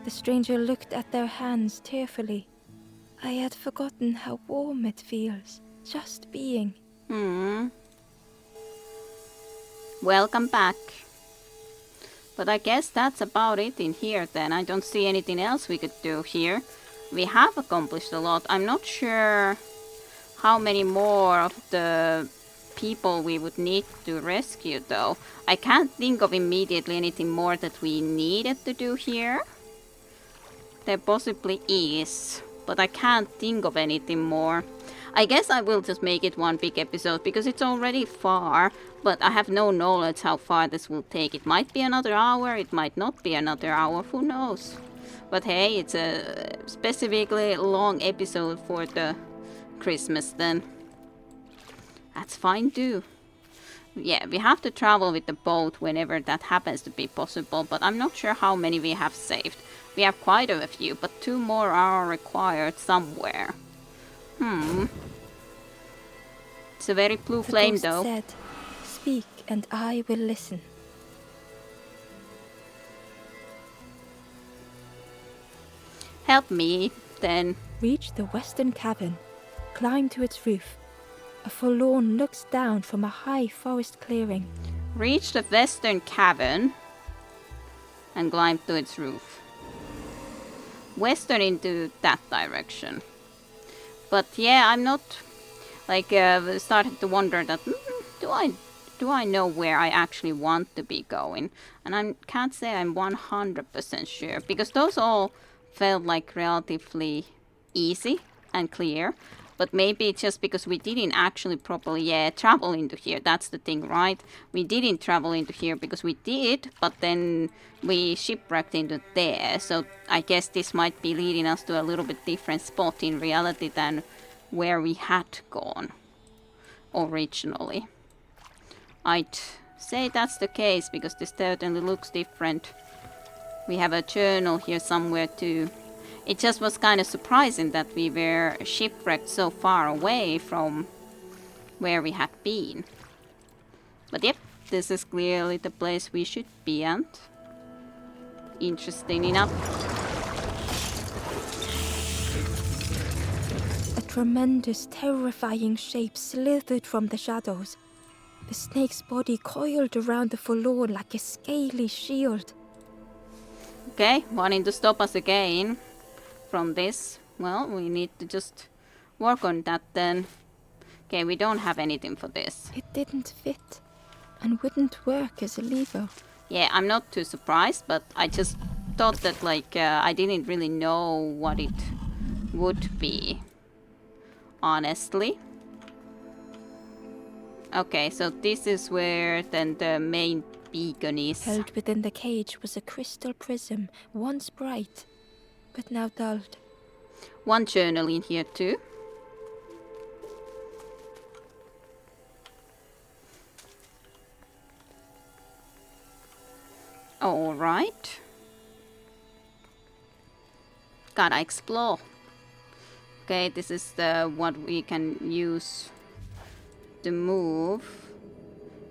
The stranger looked at their hands tearfully. I had forgotten how warm it feels, just being. Welcome back. But I guess that's about it in here then. I don't see anything else we could do here. We have accomplished a lot. I'm not sure how many more of the people we would need to rescue though. I can't think of immediately anything more that we needed to do here. There possibly is, but I can't think of anything more. I guess I will just make it one big episode because it's already far, but I have no knowledge how far this will take. It might be another hour, it might not be another hour, who knows. But hey, it's a specifically long episode for the Christmas then. That's fine too. Yeah, we have to travel with the boat whenever that happens to be possible, but I'm not sure how many we have saved. We have quite a few, but 2 more are required somewhere. It's a very blue flame ghost though. said, "Speak and I will listen." Help me, then. Reach the western cavern. Climb to its roof. A forlorn looks down from a high forest clearing. Reach the western cavern and climb to its roof. Western into that direction. But yeah, I'm not like started to wonder that do I know where I actually want to be going? And I can't say I'm 100% sure because those all felt like relatively easy and clear. But maybe it's just because we didn't actually properly travel into here. That's the thing, right? We didn't travel into here because we did, but then we shipwrecked into there. So I guess this might be leading us to a little bit different spot in reality than where we had gone originally. I'd say that's the case because this certainly looks different. We have a journal here somewhere too. It just was kind of surprising that we were shipwrecked so far away from where we had been. But yep, this is clearly the place we should be at. Interesting enough. A tremendous, terrifying shape slithered from the shadows. The snake's body coiled around the forlorn like a scaly shield. Okay, wanting to stop us again from this. Well, we need to just work on that then. Okay, we don't have anything for this. It didn't fit and wouldn't work as a lever. Yeah, I'm not too surprised, but I just thought that like I didn't really know what it would be, honestly. Okay, so this is where then the main beacon is. Held within the cage was a crystal prism, once bright, but now dulled. One journal in here too. All right. Gotta explore. Okay, this is the what we can use to move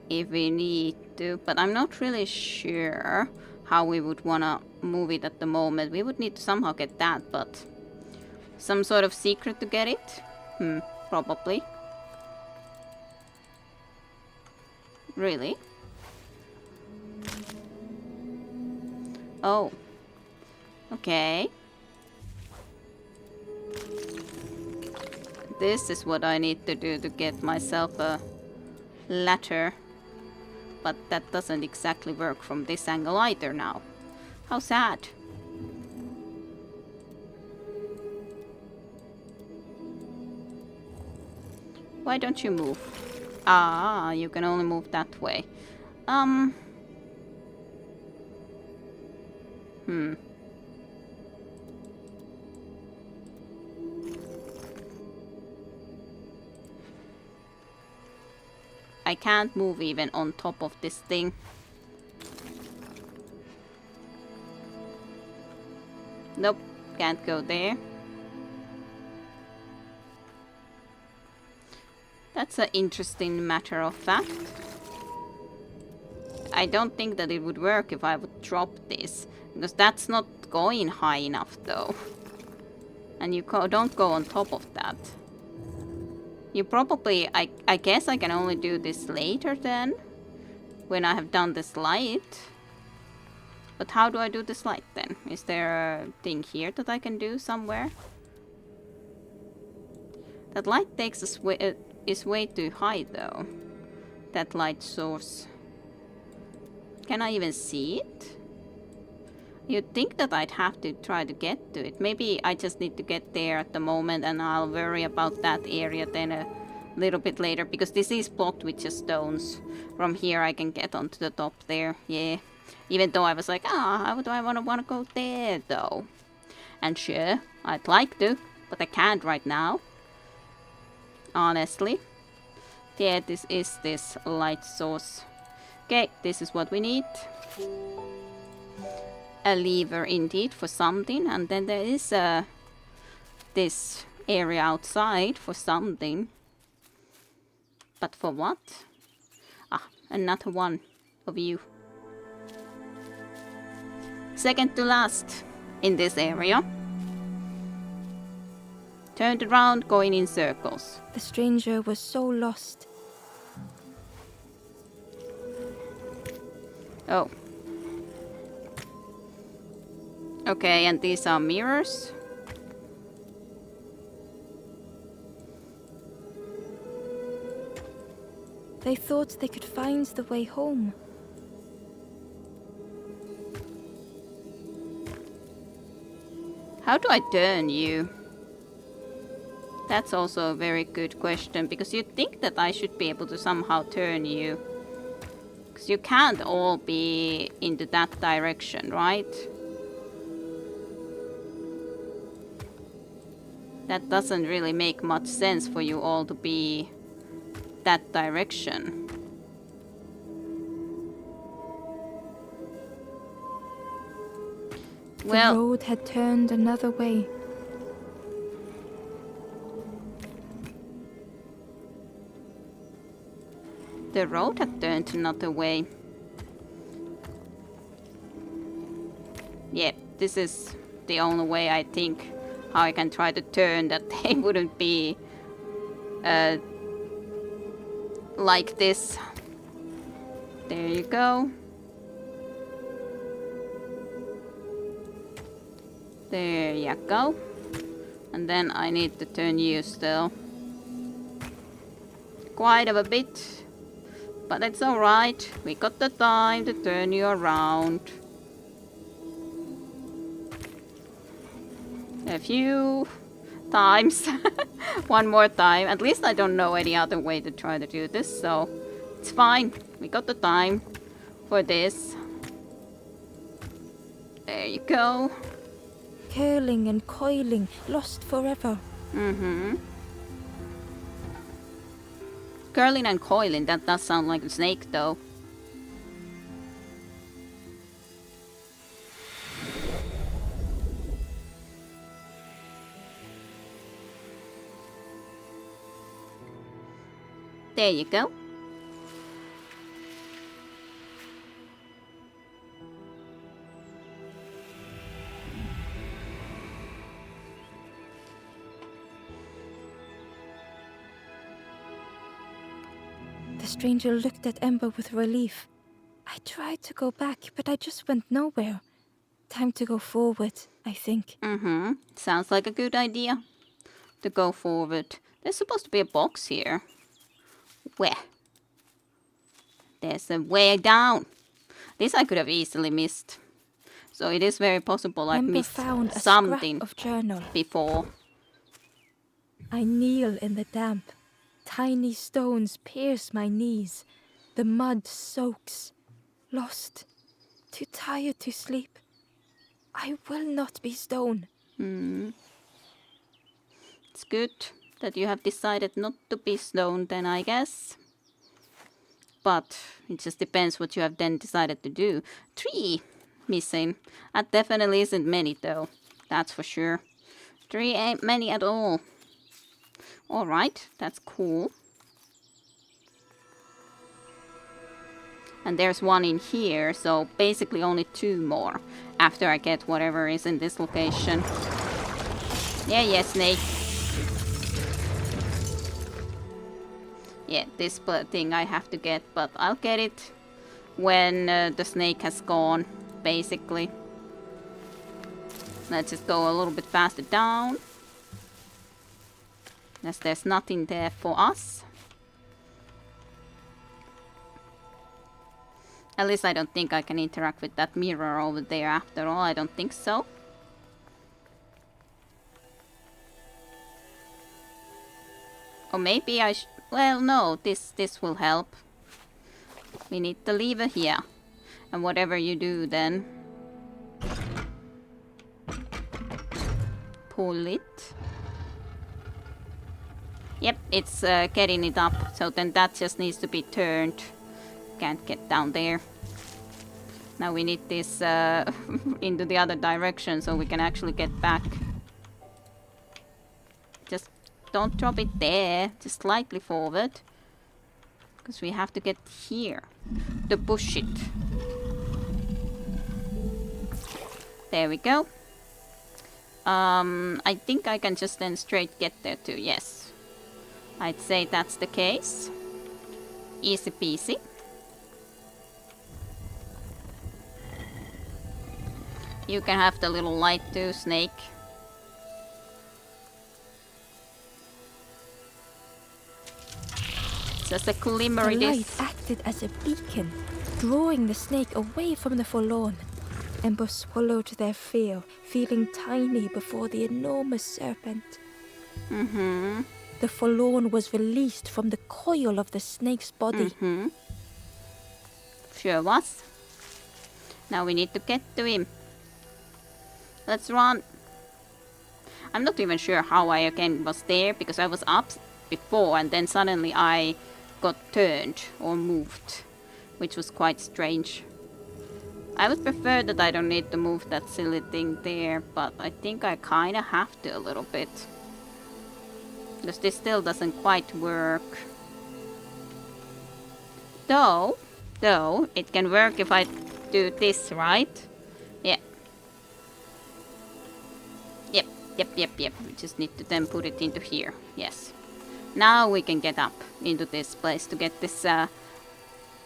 if we need to, but I'm not really sure how we would wanna move it at the moment. We would need to somehow get that, but some sort of secret to get it? Probably. Really? Oh. Okay. This is what I need to do to get myself a ladder. But that doesn't exactly work from this angle either now. How sad. Why don't you move? Ah, you can only move that way. I can't move even on top of this thing. Nope, can't go there. That's an interesting matter of fact. I don't think that it would work if I would drop this, because that's not going high enough though. And you don't go on top of that. You probably, I guess I can only do this later then, when I have done the slide. But how do I do the slide then? Is there a thing here that I can do somewhere? That light takes us is way too high though. That light source. Can I even see it? You'd think that I'd have to try to get to it. Maybe I just need to get there at the moment and I'll worry about that area then a little bit later. Because this is blocked with just stones. From here I can get onto the top there. Yeah. Even though I was like, how do I want to go there though? And sure, I'd like to. But I can't right now. Honestly. Yeah, this is this light source. Okay, this is what we need. A lever indeed for something, and then there is this area outside for something. But for what? Ah, another one of you. Second to last in this area. Turned around, going in circles. The stranger was so lost. Oh. Okay, and these are mirrors. They thought they could find the way home. How do I turn you? That's also a very good question, because you'd think that I should be able to somehow turn you. Because you can't all be into that direction, right? That doesn't really make much sense for you all to be that direction. The road had turned another way. The road had turned another way. Yep, this is the only way I think how I can try to turn that they wouldn't be like this. There you go. There you go. And then I need to turn you still. Quite a bit. But it's alright. We got the time to turn you around. A few times. One more time. At least I don't know any other way to try to do this, so it's fine. We got the time. for this. There you go. Curling and coiling, lost forever. Mm-hmm. Curling and coiling, that does sound like a snake though. There you go. The stranger looked at Ember with relief. I tried to go back, but I just went nowhere. Time to go forward, I think. Mm-hmm. Sounds like a good idea to go forward. There's supposed to be a box here. Where? There's a way down. This I could have easily missed. So it is very possible I've Ember missed found a something scrap of journal. before. I kneel in the damp. Tiny stones pierce my knees. The mud soaks. Lost. Too tired to sleep. I will not be stone. It's good that you have decided not to be stoned then, I guess. But it just depends what you have then decided to do. 3 missing. That definitely isn't many though. That's for sure. 3 ain't many at all. Alright, that's cool. And there's 1 in here, so basically only 2 more after I get whatever is in this location. Yeah, snake. Yeah, this thing I have to get, but I'll get it when the snake has gone, basically. Let's just go a little bit faster down. As there's nothing there for us. At least I don't think I can interact with that mirror over there after all. I don't think so. Or maybe I well, no, this will help. We need the lever here. And whatever you do then. Pull it. Yep, it's getting it up. So then that just needs to be turned. Can't get down there. Now we need this into the other direction so we can actually get back. Just don't drop it there. Just slightly forward. Because we have to get here to push it. There we go. I think I can just then straight get there too. Yes. I'd say that's the case. Easy peasy. You can have the little light too, Snake. Just a glimmery. The light acted as a beacon, drawing the snake away from the forlorn. Ember swallowed their fear, feeling tiny before the enormous serpent. The forlorn was released from the coil of the snake's body. Sure was. Now we need to get to him. Let's run. I'm not even sure how I again was there, because I was up before and then suddenly I got turned or moved, which was quite strange. I would prefer that I don't need to move that silly thing there, but I think I kinda have to a little bit. Because this still doesn't quite work. Though, it can work if I do this, right? Yeah. Yep. We just need to then put it into here. Yes. Now we can get up into this place to get this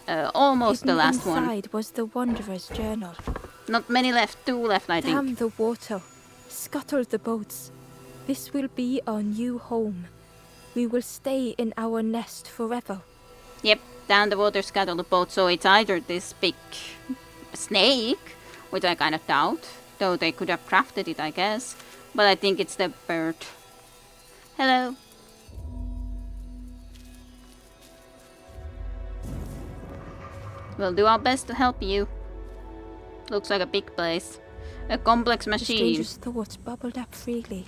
almost Hidden the last one. Inside was the Wanderer's journal. Not many left, 2 left I think. Damn the water, scuttle the boats. This will be our new home. We will stay in our nest forever. Yep, down the water, scuttle the boat. So it's either this big snake, which I kind of doubt, though they could have crafted it, I guess. But I think it's the bird. Hello. We'll do our best to help you. Looks like a big place. A complex The machine. stranger's thoughts bubbled up freely.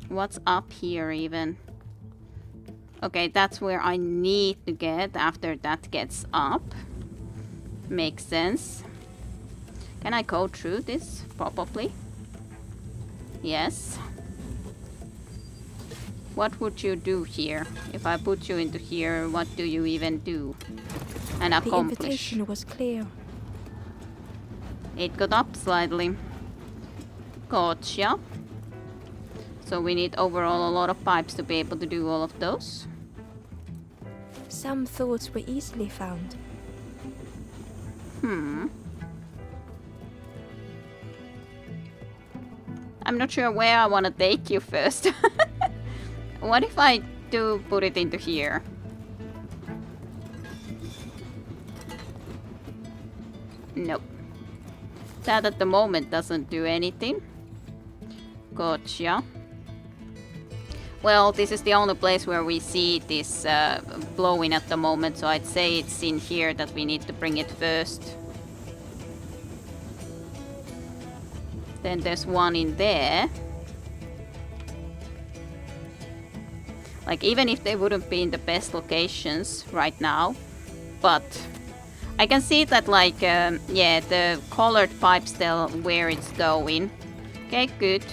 What's up here even? Okay, that's where I need to get after that gets up. Makes sense. Can I go through this? Probably. Yes. What would you do here? If I put you into here, what do you even do? And The accomplish? invitation was clear. It got up slightly. Gotcha. So we need overall a lot of pipes to be able to do all of those. Some thoughts were easily found. I'm not sure where I want to take you first. What if I do put it into here? Nope. That at the moment doesn't do anything. Gotcha. Well, this is the only place where we see this blowing at the moment, so I'd say it's in here that we need to bring it first. Then there's one in there. Like, even if they wouldn't be in the best locations right now, but I can see that, like, yeah, the colored pipes tell where it's going. Okay, good.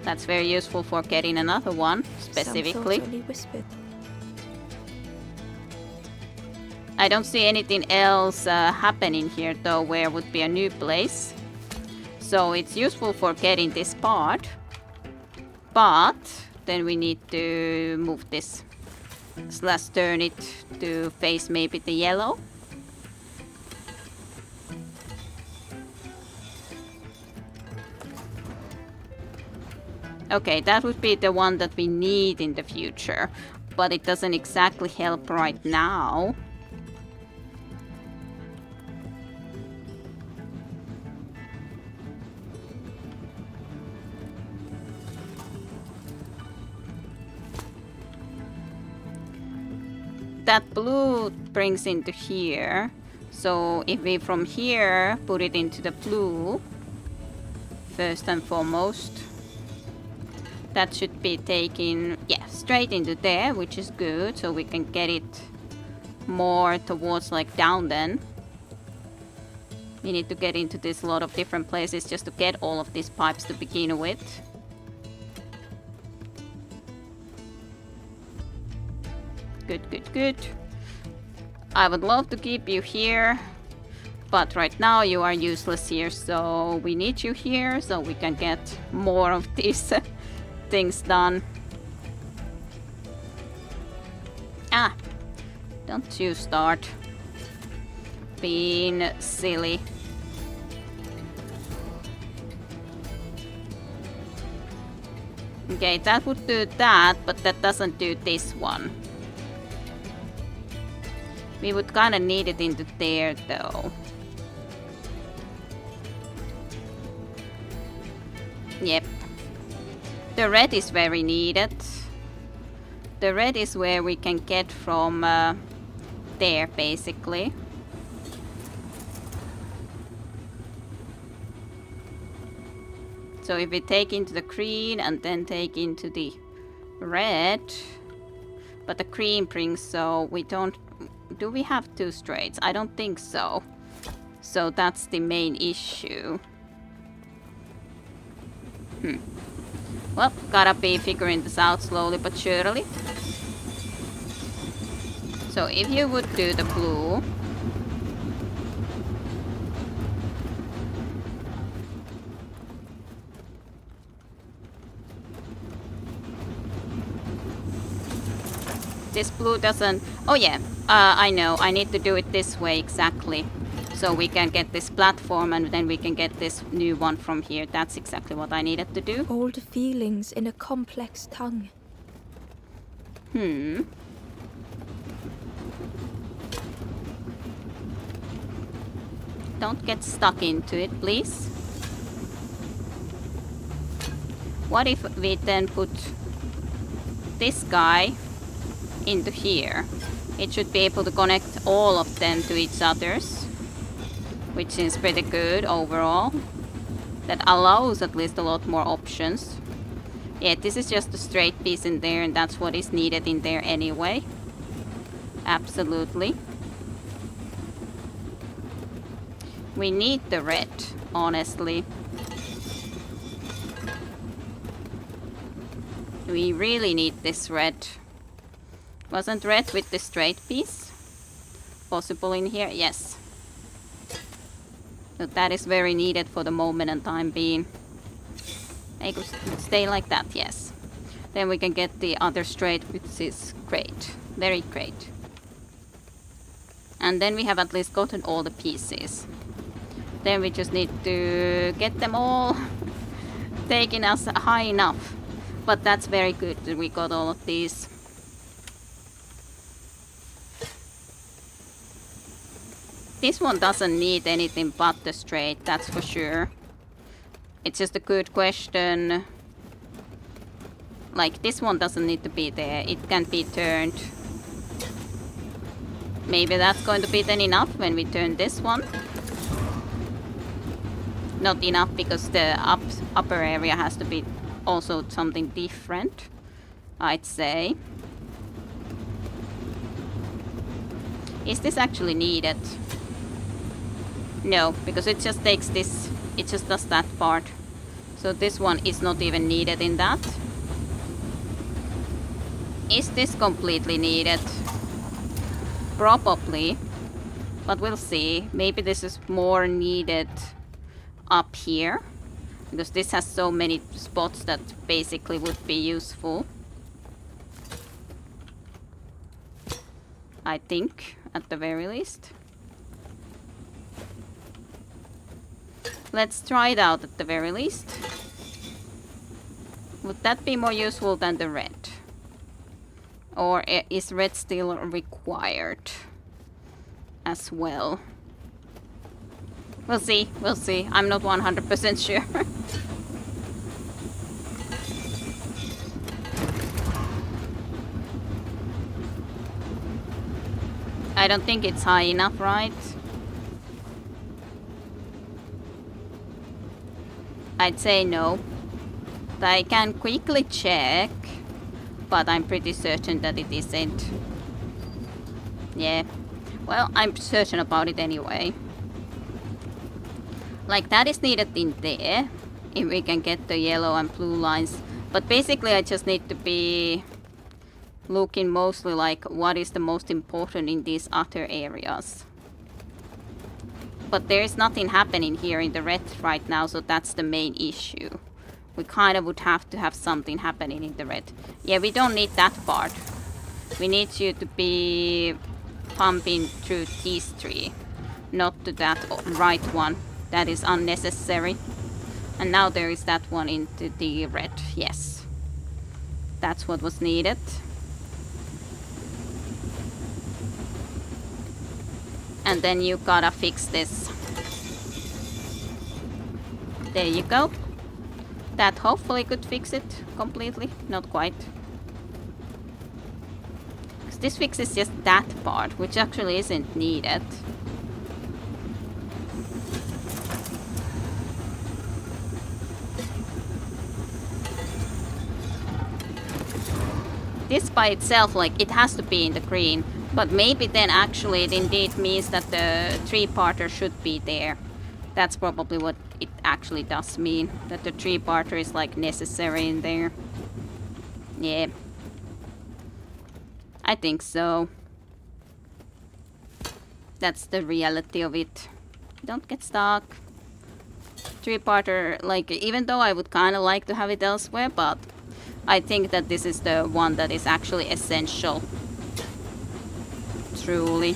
That's very useful for getting another one, specifically. Some thoughts only whispered. I don't see anything else happening here, though, where would be a new place. So it's useful for getting this part. But then we need to move this. Slash turn it to face maybe the yellow. Okay, that would be the one that we need in the future, but it doesn't exactly help right now. That blue brings into here, so if we from here put it into the blue, first and foremost, that should be taken, yeah, straight into there, which is good, so we can get it more towards like down then. We need to get into this lot of different places just to get all of these pipes to begin with. Good, good, good. I would love to keep you here, but right now you are useless here, so we need you here so we can get more of these things done. Ah, don't you start being silly. Okay, that would do that, but that doesn't do this one. We would kind of need it into there though. Yep. The red is very needed. The red is where we can get from there, basically. So if we take into the green and then take into the red, but the green brings, so we don't... Do we have two straights? I don't think so. So that's the main issue. Well, gotta be figuring this out slowly but surely. So if you would do the blue. This blue doesn't... Oh yeah, I know. I need to do it this way exactly. So we can get this platform and then we can get this new one from here. That's exactly what I needed to do. Old feelings in a complex tongue. Don't get stuck into it, please. What if we then put this guy into here? It should be able to connect all of them to each others, which seems pretty good overall. That allows at least a lot more options. Yeah, this is just a straight piece in there, and that's what is needed in there anyway. Absolutely. We need the red, honestly. We really need this red. Wasn't red with the straight piece possible in here? Yes. So that is very needed for the moment and time being. They could stay like that, yes. Then we can get the other straight, which is great. Very great. And then we have at least gotten all the pieces. Then we just need to get them all taken as high enough. But that's very good that we got all of these. This one doesn't need anything but the straight, that's for sure. It's just a good question. Like, this one doesn't need to be there. It can be turned. Maybe that's going to be then enough when we turn this one. Not enough because the upper area has to be also something different, I'd say. Is this actually needed? No, because it just takes this, it just does that part. So this one is not even needed in that. Is this completely needed? Probably, but we'll see. Maybe this is more needed up here, because this has so many spots that basically would be useful. I think, at the very least. Let's try it out at the very least. Would that be more useful than the red? Or is red still required as well? We'll see, we'll see. I'm not 100% sure. I don't think it's high enough, right? I'd say no. I can quickly check, but I'm pretty certain that it isn't. Yeah. Well, I'm certain about it anyway. Like, that is needed in there, if we can get the yellow and blue lines. But basically I just need to be looking mostly like what is the most important in these other areas. But there is nothing happening here in the red right now, so that's the main issue. We kind of would have to have something happening in the red. Yeah, we don't need that part. We need you to be pumping through these three, not to that right one. That is unnecessary. And now there is that one into the red. Yes. That's what was needed. And then you gotta fix this. There you go. That hopefully could fix it completely. Not quite. Because this fixes just that part, which actually isn't needed. This by itself, like, it has to be in the green. But maybe then actually it indeed means that the three-parter should be there. That's probably what it actually does mean. That the three-parter is like necessary in there. Yeah. I think so. That's the reality of it. Don't get stuck. Three-parter, like, even though I would kind of like to have it elsewhere, but I think that this is the one that is actually essential. Truly.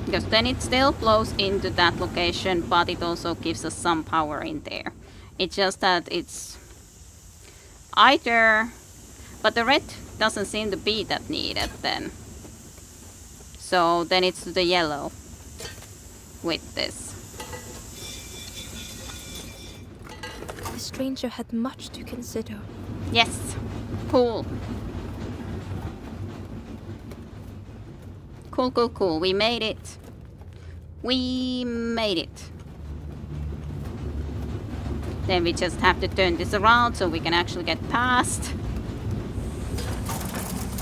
Because then it still flows into that location, but it also gives us some power in there. It's just that it's either... But the red doesn't seem to be that needed then. So then it's the yellow with this. The stranger had much to consider. Yes. Cool. Cool, cool, cool. We made it. We made it. Then we just have to turn this around so we can actually get past.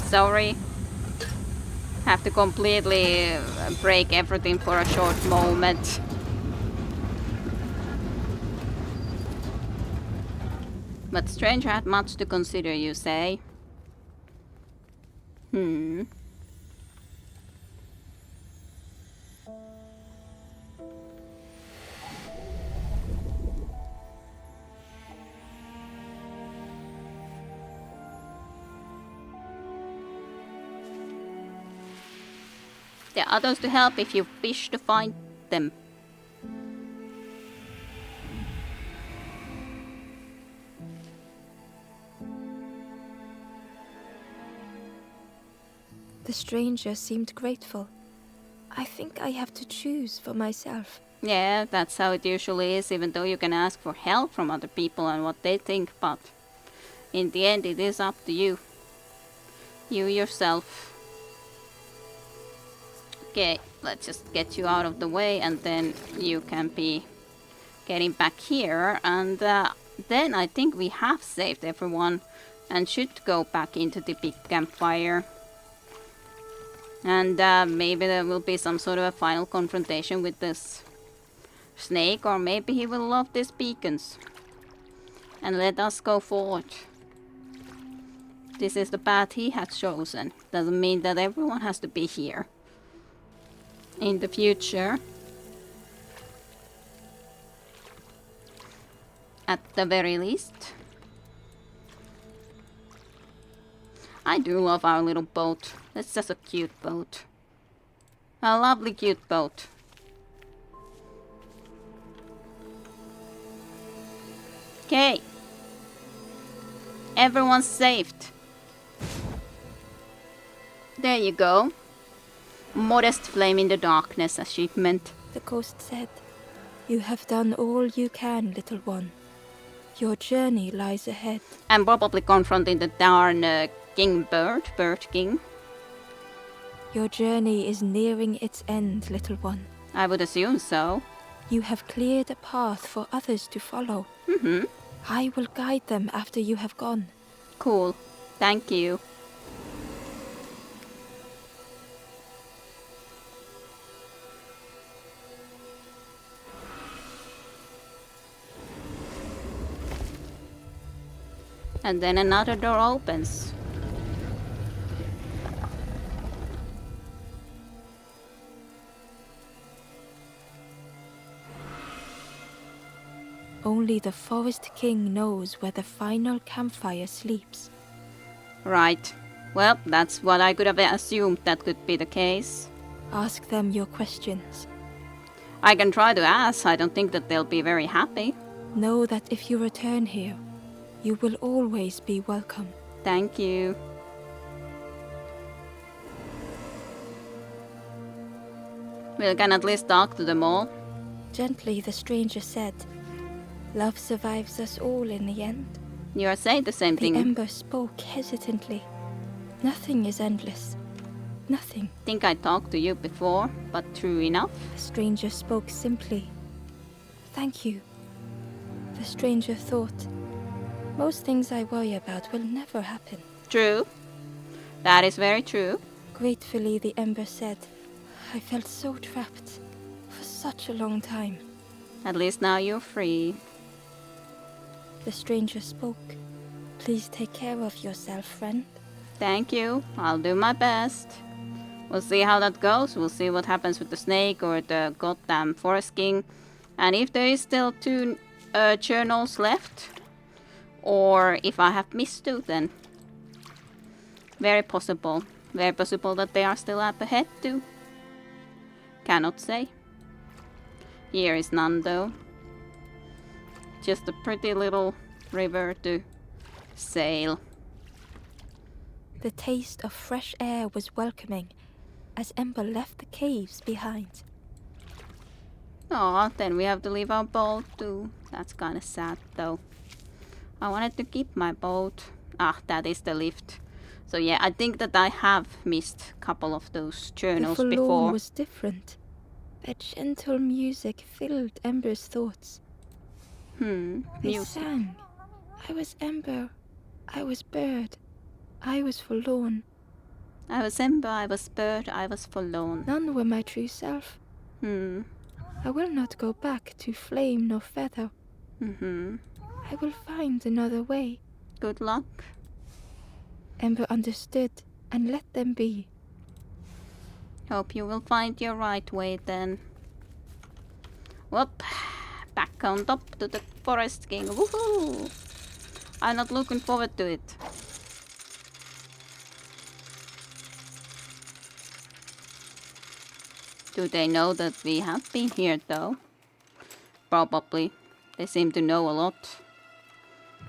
Sorry. Have to completely break everything for a short moment. But stranger had much to consider, you say? There are others to help if you wish to find them. The stranger seemed grateful. I think I have to choose for myself. Yeah, that's how it usually is, even though you can ask for help from other people and what they think, but in the end it is up to you. You yourself. Okay, let's just get you out of the way and then you can be getting back here. And then I think we have saved everyone and should go back into the big campfire. And maybe there will be some sort of a final confrontation with this snake, or maybe he will love these beacons and let us go forward. This is the path he has chosen. Doesn't mean that everyone has to be here in the future. At the very least. I do love our little boat. It's just a cute boat. A lovely cute boat. Okay. Everyone's saved. There you go. Modest flame in the darkness achievement. The ghost said, "You have done all you can, little one. Your journey lies ahead." I'm probably confronting the darn bird king. Your journey is nearing its end, little one. I would assume so. You have cleared a path for others to follow. I will guide them after you have gone. Cool. Thank you. And then another door opens. Only the Forest King knows where the final campfire sleeps. Right. Well, that's what I could have assumed that could be the case. Ask them your questions. I can try to ask. I don't think that they'll be very happy. Know that if you return here, you will always be welcome. Thank you. We can at least talk to them all. Gently, the stranger said, "Love survives us all in the end." You are saying the same The thing. ember spoke hesitantly. Nothing is endless. Nothing. Think I talked to you before, but true enough. The stranger spoke simply. "Thank you." The stranger thought, "Most things I worry about will never happen." True. That is very true. Gratefully, the ember said, "I felt so trapped for such a long time." At least now you're free. The stranger spoke. "Please take care of yourself, friend." Thank you. I'll do my best. We'll see how that goes. We'll see what happens with the snake or the goddamn forest king. And if there is still 2 journals left, or if I have missed 2, then very possible. Very possible that they are still up ahead too. Cannot say. Here is none though. Just a pretty little river to sail. The taste of fresh air was welcoming as Ember left the caves behind. Aw, then we have to leave our boat too. That's kinda sad though. I wanted to keep my boat. Ah, that is the lift. So yeah, I think that I have missed a couple of those The journals forlorn before. was different. Their gentle music filled Ember's thoughts. They Music. sang. I was Ember. I was bird. I was forlorn. I was Ember, I was bird, I was forlorn. None were my true self. I will not go back to flame nor feather. I will find another way. Good luck. Ember understood and let them be. Hope you will find your right way then. Whoop. Back on top to the Forest King. Woohoo! I'm not looking forward to it. Do they know that we have been here though? Probably. They seem to know a lot.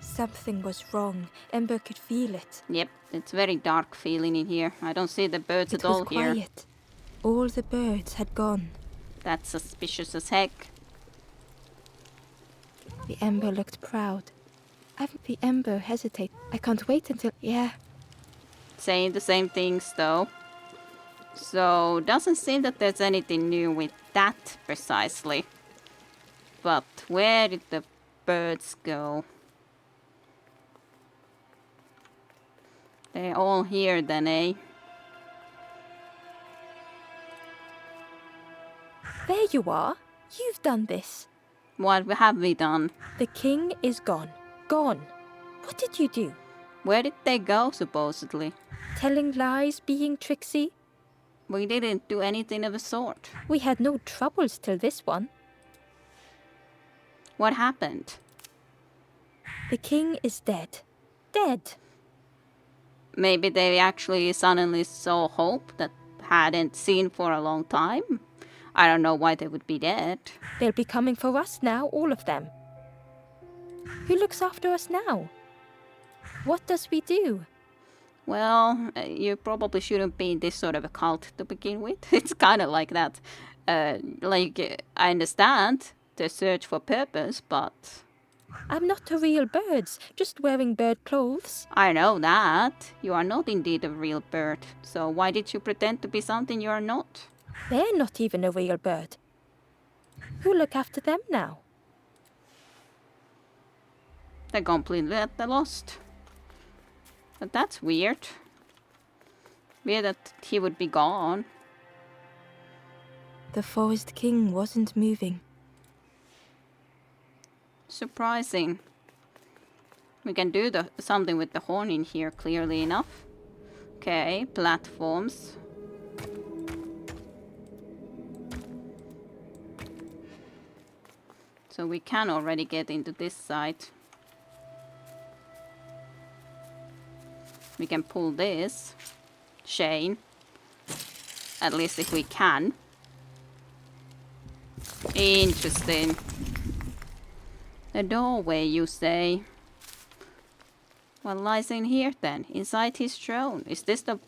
Something was wrong. Ember could feel it. Yep, it's very dark feeling in here. I don't see the birds It at was all here. quiet. All the birds had gone. That's suspicious as heck. The Ember looked proud. The Ember hesitated. I can't wait until... Yeah, Saying the same things though. So doesn't seem that there's anything new with that precisely. But where did the birds go? They're all here then, eh? there you are. You've done this. What have we done? The king is gone. Gone. What did you do? Where did they go, supposedly? Telling lies, being tricksy? We didn't do anything of the sort. We had no troubles till this one. What happened? The king is dead. Dead. Maybe they actually suddenly saw hope that hadn't seen for a long time. I don't know why they would be dead. They'll be coming for us now, all of them. Who looks after us now? What does we do? Well, you probably shouldn't be in this sort of a cult to begin with. It's kind of like that. I understand the search for purpose, but I'm not a real bird, just wearing bird clothes. I know that. You are not indeed a real bird. So why did you pretend to be something you are not? They're not even a real bird. Who look after them now? They're completely at the lost. But that's weird. Weird that he would be gone. The Forest King wasn't moving. Surprising. We can do something with the horn in here clearly enough. Okay, platforms. So we can already get into this side. We can pull this chain. At least if we can. Interesting. A doorway, you say? What lies in here then? Inside his throne? Is this the...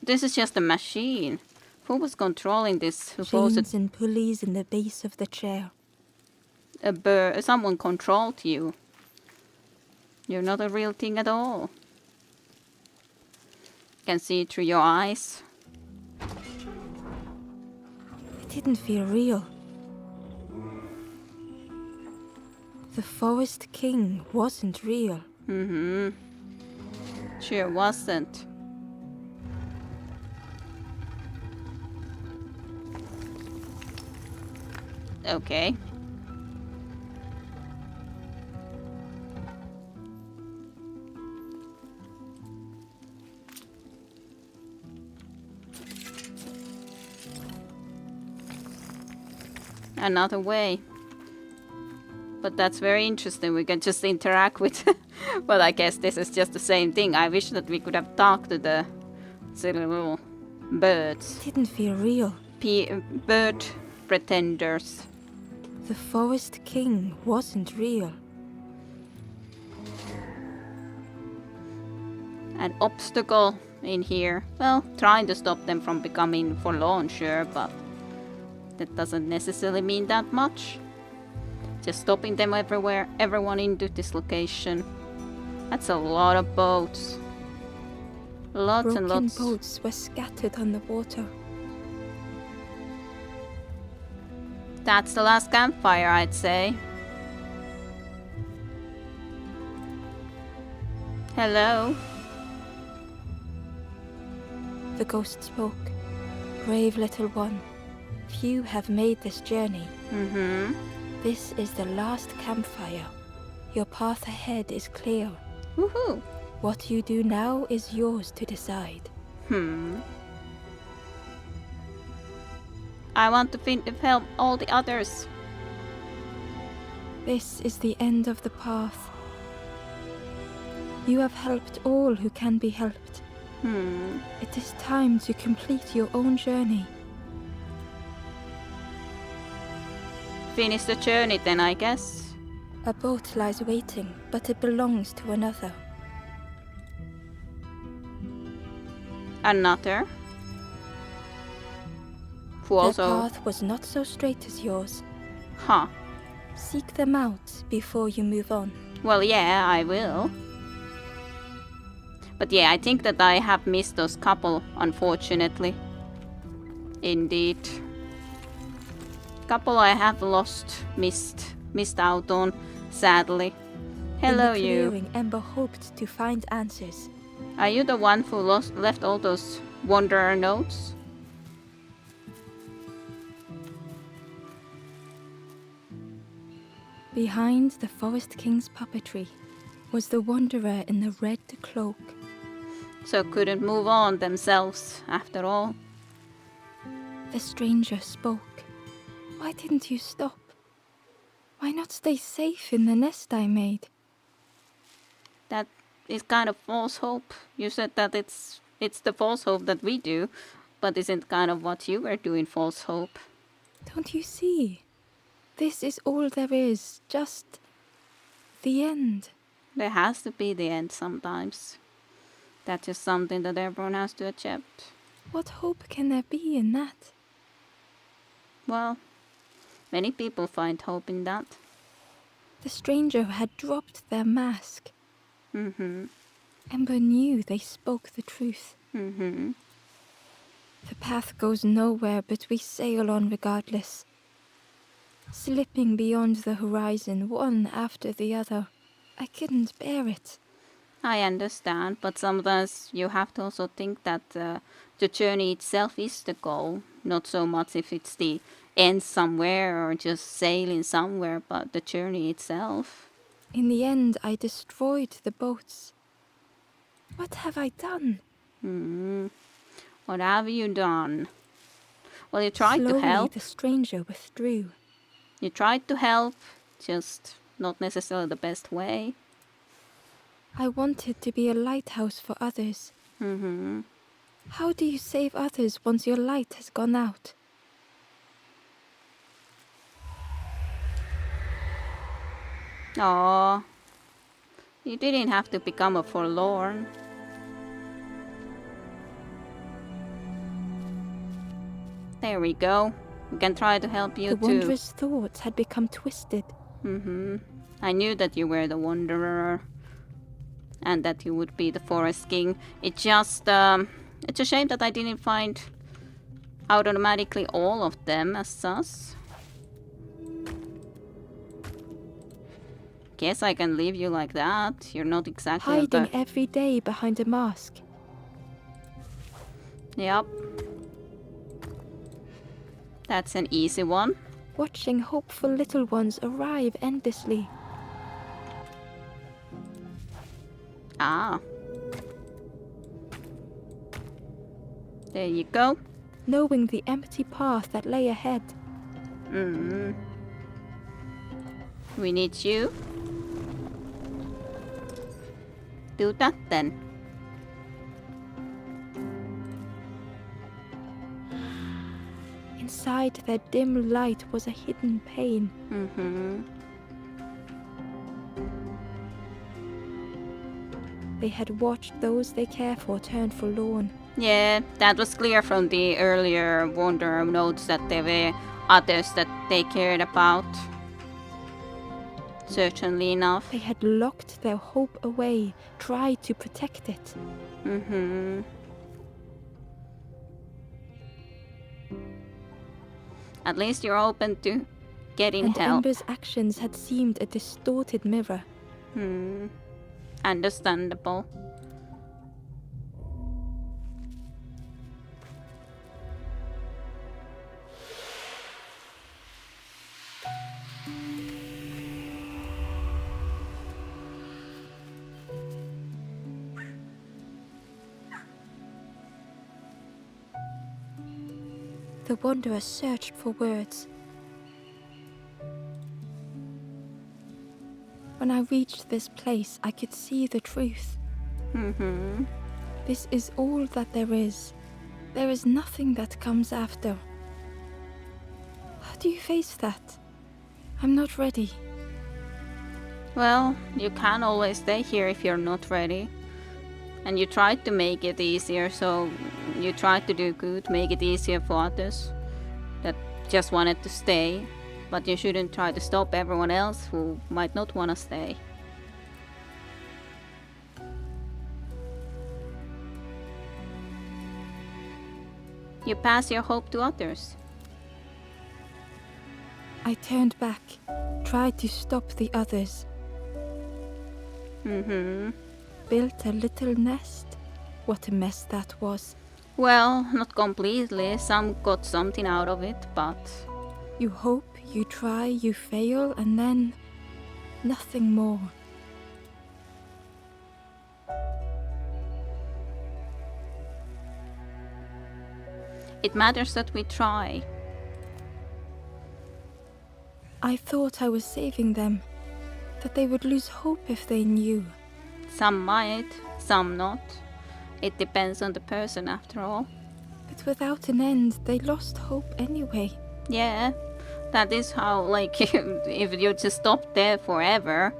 This is just a machine. Who was controlling this supposed... Chains and pulleys in the base of the chair. Someone controlled you. You're not a real thing at all. Can see through your eyes. It didn't feel real. The Forest King wasn't real. Sure wasn't. Okay. Another way. But that's very interesting. We can just interact with... Well, I guess this is just the same thing. I wish that we could have talked to the silly little birds. It didn't feel real. Bird pretenders. The Forest King wasn't real. An obstacle in here. Well, trying to stop them from becoming forlorn, sure, but that doesn't necessarily mean that much. Just stopping them everywhere, everyone into this location. That's a lot of boats. Lots and Broken lots. boats were scattered on the water. That's the last campfire, I'd say. Hello. The ghost spoke. Brave little one, few have made this journey. Mm-hmm. This is the last campfire. Your path ahead is clear. Woohoo. What you do now is yours to decide. I want to help all the others. This is the end of the path. You have helped all who can be helped. It is time to complete your own journey. Finish the journey then, I guess. A boat lies waiting, but it belongs to another. Another. Who Their also... path was not so straight as yours. Huh. Seek them out before you move on. Well, yeah, I will. But yeah, I think that I have missed those couple, unfortunately. Indeed. Couple I have missed out on, sadly. Hello, In the you. clearing, Ember hoped to find answers. Are you the one who left all those wanderer notes? Behind the Forest King's puppetry was the wanderer in the red cloak. So couldn't move on themselves, after all. The stranger spoke. Why didn't you stop? Why not stay safe in the nest I made? That is kind of false hope. You said that it's the false hope that we do, but isn't kind of what you were doing false hope. Don't you see? This is all there is, just the end. There has to be the end sometimes. That's just something that everyone has to accept. What hope can there be in that? Well, many people find hope in that. The stranger had dropped their mask. Mm-hmm. Ember knew they spoke the truth. Mm-hmm. The path goes nowhere, but we sail on regardless. Slipping beyond the horizon, one after the other. I couldn't bear it. I understand, but sometimes you have to also think that the journey itself is the goal. Not so much if it's the end somewhere or just sailing somewhere, but the journey itself. In the end, I destroyed the boats. What have I done? What have you done? Well, you tried Slowly, to help. the stranger withdrew. You tried to help, just not necessarily the best way. I wanted to be a lighthouse for others. Mm-hmm. How do you save others once your light has gone out? Aww. You didn't have to become a forlorn. There we go. We can try to help you The too. wanderer's thoughts had become twisted. I knew that you were the wanderer. And that you would be the forest king. It's just, it's a shame that I didn't find out automatically all of them as sus. Guess I can leave you like that. You're not exactly Hiding every day behind a mask. Yep. That's an easy one. Watching hopeful little ones arrive endlessly. Ah. There you go. Knowing the empty path that lay ahead. We need you. Do that then. Inside their dim light was a hidden pain. They had watched those they care for turn forlorn. Yeah, that was clear from the earlier Wanderer notes that there were others that they cared about. Certainly enough. They had locked their hope away, tried to protect it. At least you're open to getting And help. Ember's actions had seemed a distorted mirror. Understandable. The Wanderer searched for words. When I reached this place, I could see the truth. This is all that there is. There is nothing that comes after. How do you face that? I'm not ready. Well, you can always stay here if you're not ready. And you tried to make it easier, so you tried to do good, make it easier for others that just wanted to stay. But you shouldn't try to stop everyone else who might not want to stay. You pass your hope to others. I turned back, tried to stop the others. Built a little nest. What a mess that was. Well, not completely. Some got something out of it, but... You hope, you try, you fail, and then... nothing more. It matters that we try. I thought I was saving them, that they would lose hope if they knew. Some might, some not. It depends on the person after all. But without an end, they lost hope anyway. Yeah, that is how, like, if you just stop there forever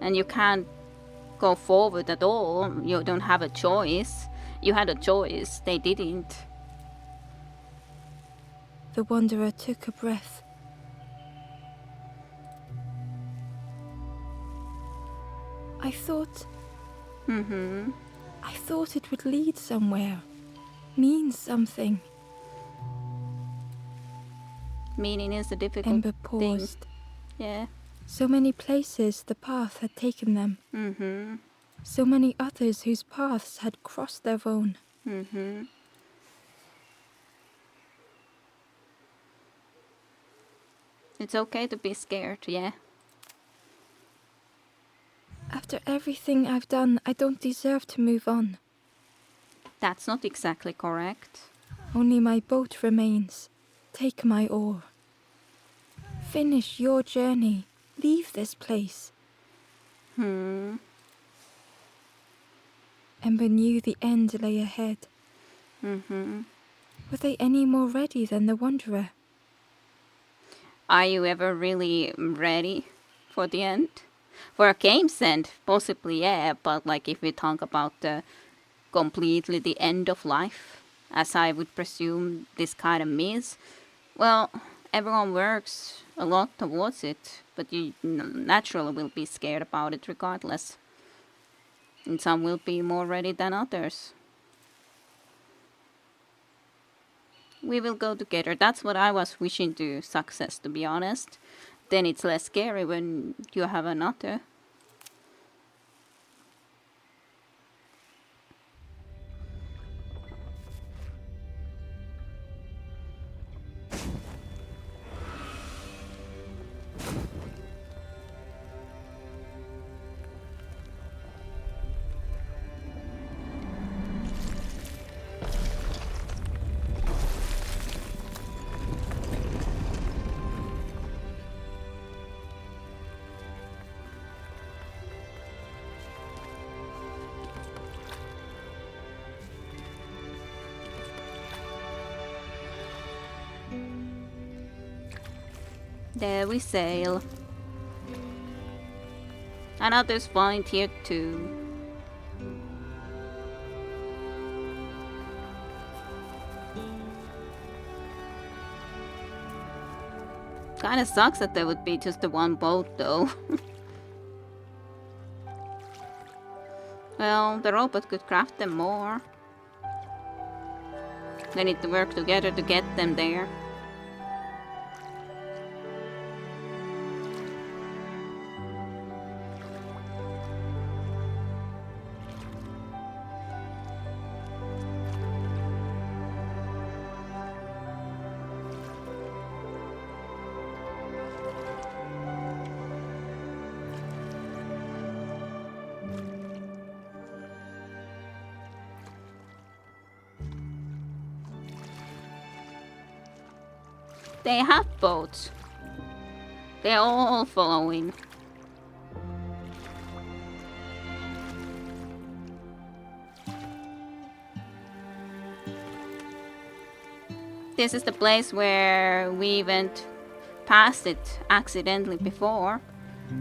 and you can't go forward at all, you don't have a choice. You had a choice, they didn't. The Wanderer took a breath. I thought... I thought it would lead somewhere. Mean something. Meaning is a difficult Ember thing. paused. Yeah. So many places the path had taken them. So many others whose paths had crossed their own. It's okay to be scared, yeah. After everything I've done, I don't deserve to move on. That's not exactly correct. Only my boat remains. Take my oar. Finish your journey. Leave this place. Ember knew the end lay ahead. Were they any more ready than the Wanderer? Are you ever really ready for the end? For a game's end, possibly, yeah, but like if we talk about completely the end of life, as I would presume this kind of means, well, everyone works a lot towards it, but you naturally will be scared about it regardless. And some will be more ready than others. We will go together. That's what I was wishing to success, to be honest. Then it's less scary when you have another. There we sail. And others find here too. Kinda sucks that there would be just the one boat though. Well, the robot could craft them more. They need to work together to get them there. They have boats. They're all following. This is the place where we went past it accidentally before.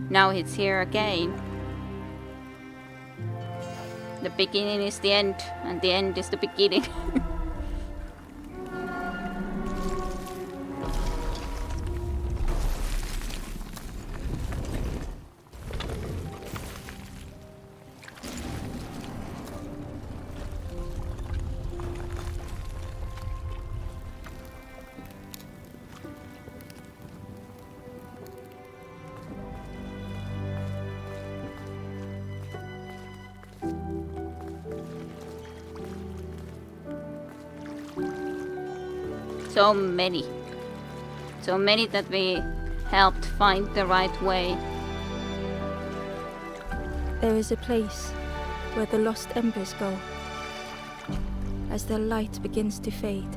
Now it's here again. The beginning is the end, and the end is the beginning. So many. So many that we helped find the right way. There is a place where the lost embers go as their light begins to fade.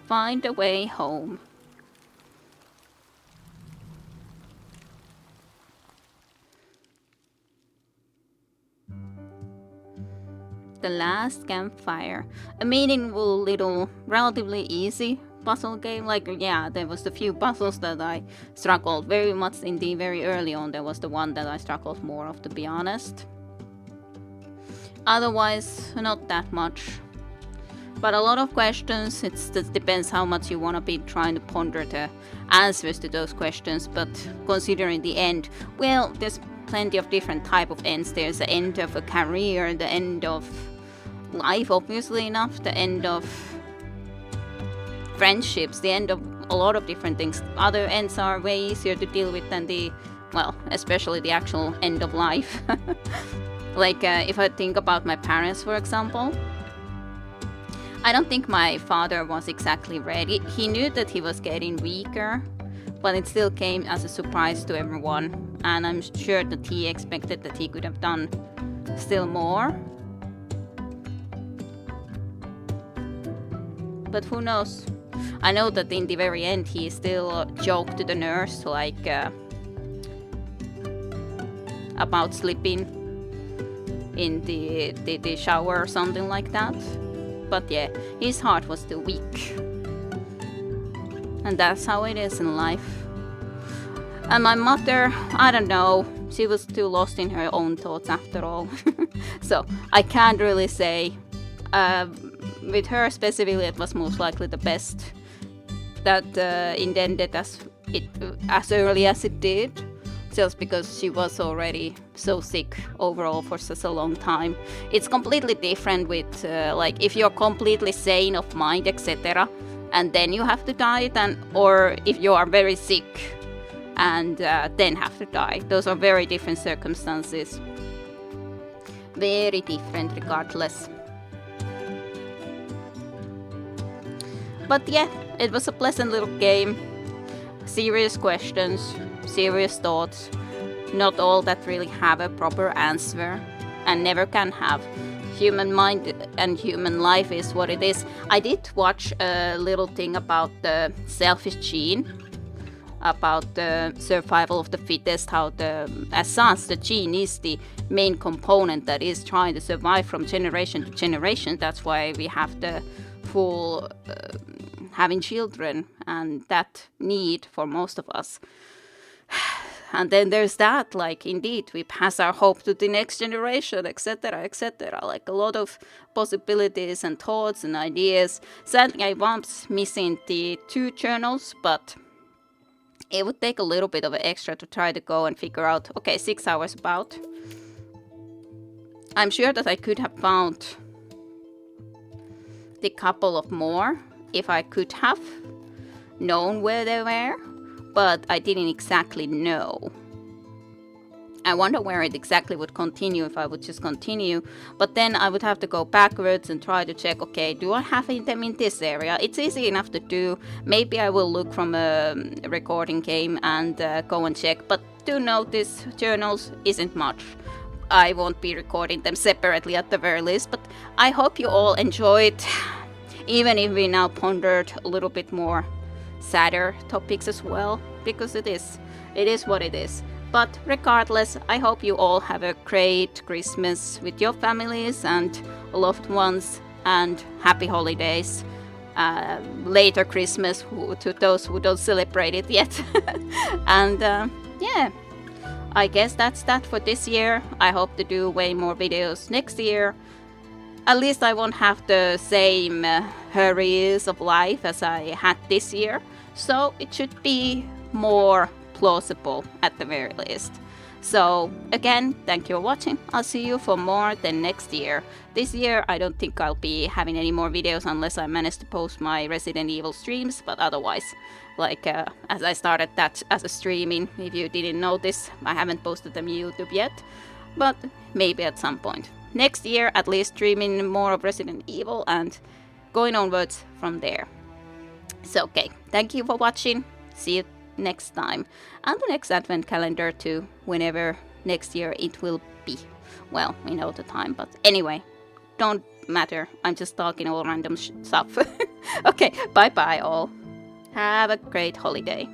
Find a way home. The last campfire. A meaningful little, relatively easy puzzle game. Like, yeah, there was a few puzzles that I struggled very much in the very early on. There was the one that I struggled more of, to be honest. Otherwise, not that much. But a lot of questions. It depends how much you want to be trying to ponder the answers to those questions. But considering the end, well, there's plenty of different type of ends. There's the end of a career, the end of life, obviously enough, the end of friendships, the end of a lot of different things. Other ends are way easier to deal with than the, well, especially the actual end of life. Like if I think about my parents, for example, I don't think my father was exactly ready. He knew that he was getting weaker, but it still came as a surprise to everyone. And I'm sure that he expected that he could have done still more. But who knows? I know that in the very end he still joked to the nurse, like about sleeping in the shower or something like that. But yeah, his heart was still weak. And that's how it is in life. And my mother, I don't know, she was too lost in her own thoughts after all. So I can't really say. With her specifically, it was most likely the best that it ended as early as it did, just because she was already so sick overall for such a long time. It's completely different with like if you're completely sane of mind, etc., and then you have to die, or if you are very sick and then have to die. Those are very different circumstances. Very different regardless. But yeah, it was a pleasant little game. Serious questions, serious thoughts. Not all that really have a proper answer and never can have. Human mind and human life is what it is. I did watch a little thing about the selfish gene, about the survival of the fittest, how as such the gene is the main component that is trying to survive from generation to generation. That's why we have the full having children and that need for most of us. And then there's that, like, indeed, we pass our hope to the next generation, etc., etc. Like, a lot of possibilities and thoughts and ideas. Sadly, I was missing the 2 journals, but it would take a little bit of an extra to try to go and figure out, okay, 6 hours about. I'm sure that I could have found the couple of more if I could have known where they were, but I didn't exactly know. I wonder where it exactly would continue if I would just continue, but then I would have to go backwards and try to check, okay, do I have them in this area? It's easy enough to do. Maybe I will look from a recording game and go and check, but do note this journals isn't much. I won't be recording them separately at the very least, but I hope you all enjoyed, even if we now pondered a little bit more sadder topics as well, because it is what it is. But regardless, I hope you all have a great Christmas with your families and loved ones, and happy holidays. Later Christmas to those who don't celebrate it yet. And yeah, I guess that's that for this year. I hope to do way more videos next year. At least I won't have the same hurries of life as I had this year. So it should be more plausible at the very least. So again, thank you for watching. I'll see you for more than next year. This year I don't think I'll be having any more videos unless I manage to post my Resident Evil streams, but otherwise, like as I started that as a streaming, if you didn't notice, I haven't posted them on YouTube yet, but maybe at some point. Next year at least streaming more of Resident Evil and going onwards from there. So okay, thank you for watching. See you next time, and the next advent calendar too, whenever next year it will be. Well, we know the time, but anyway, don't matter. I'm just talking all random stuff. Okay, bye bye all. Have a great holiday.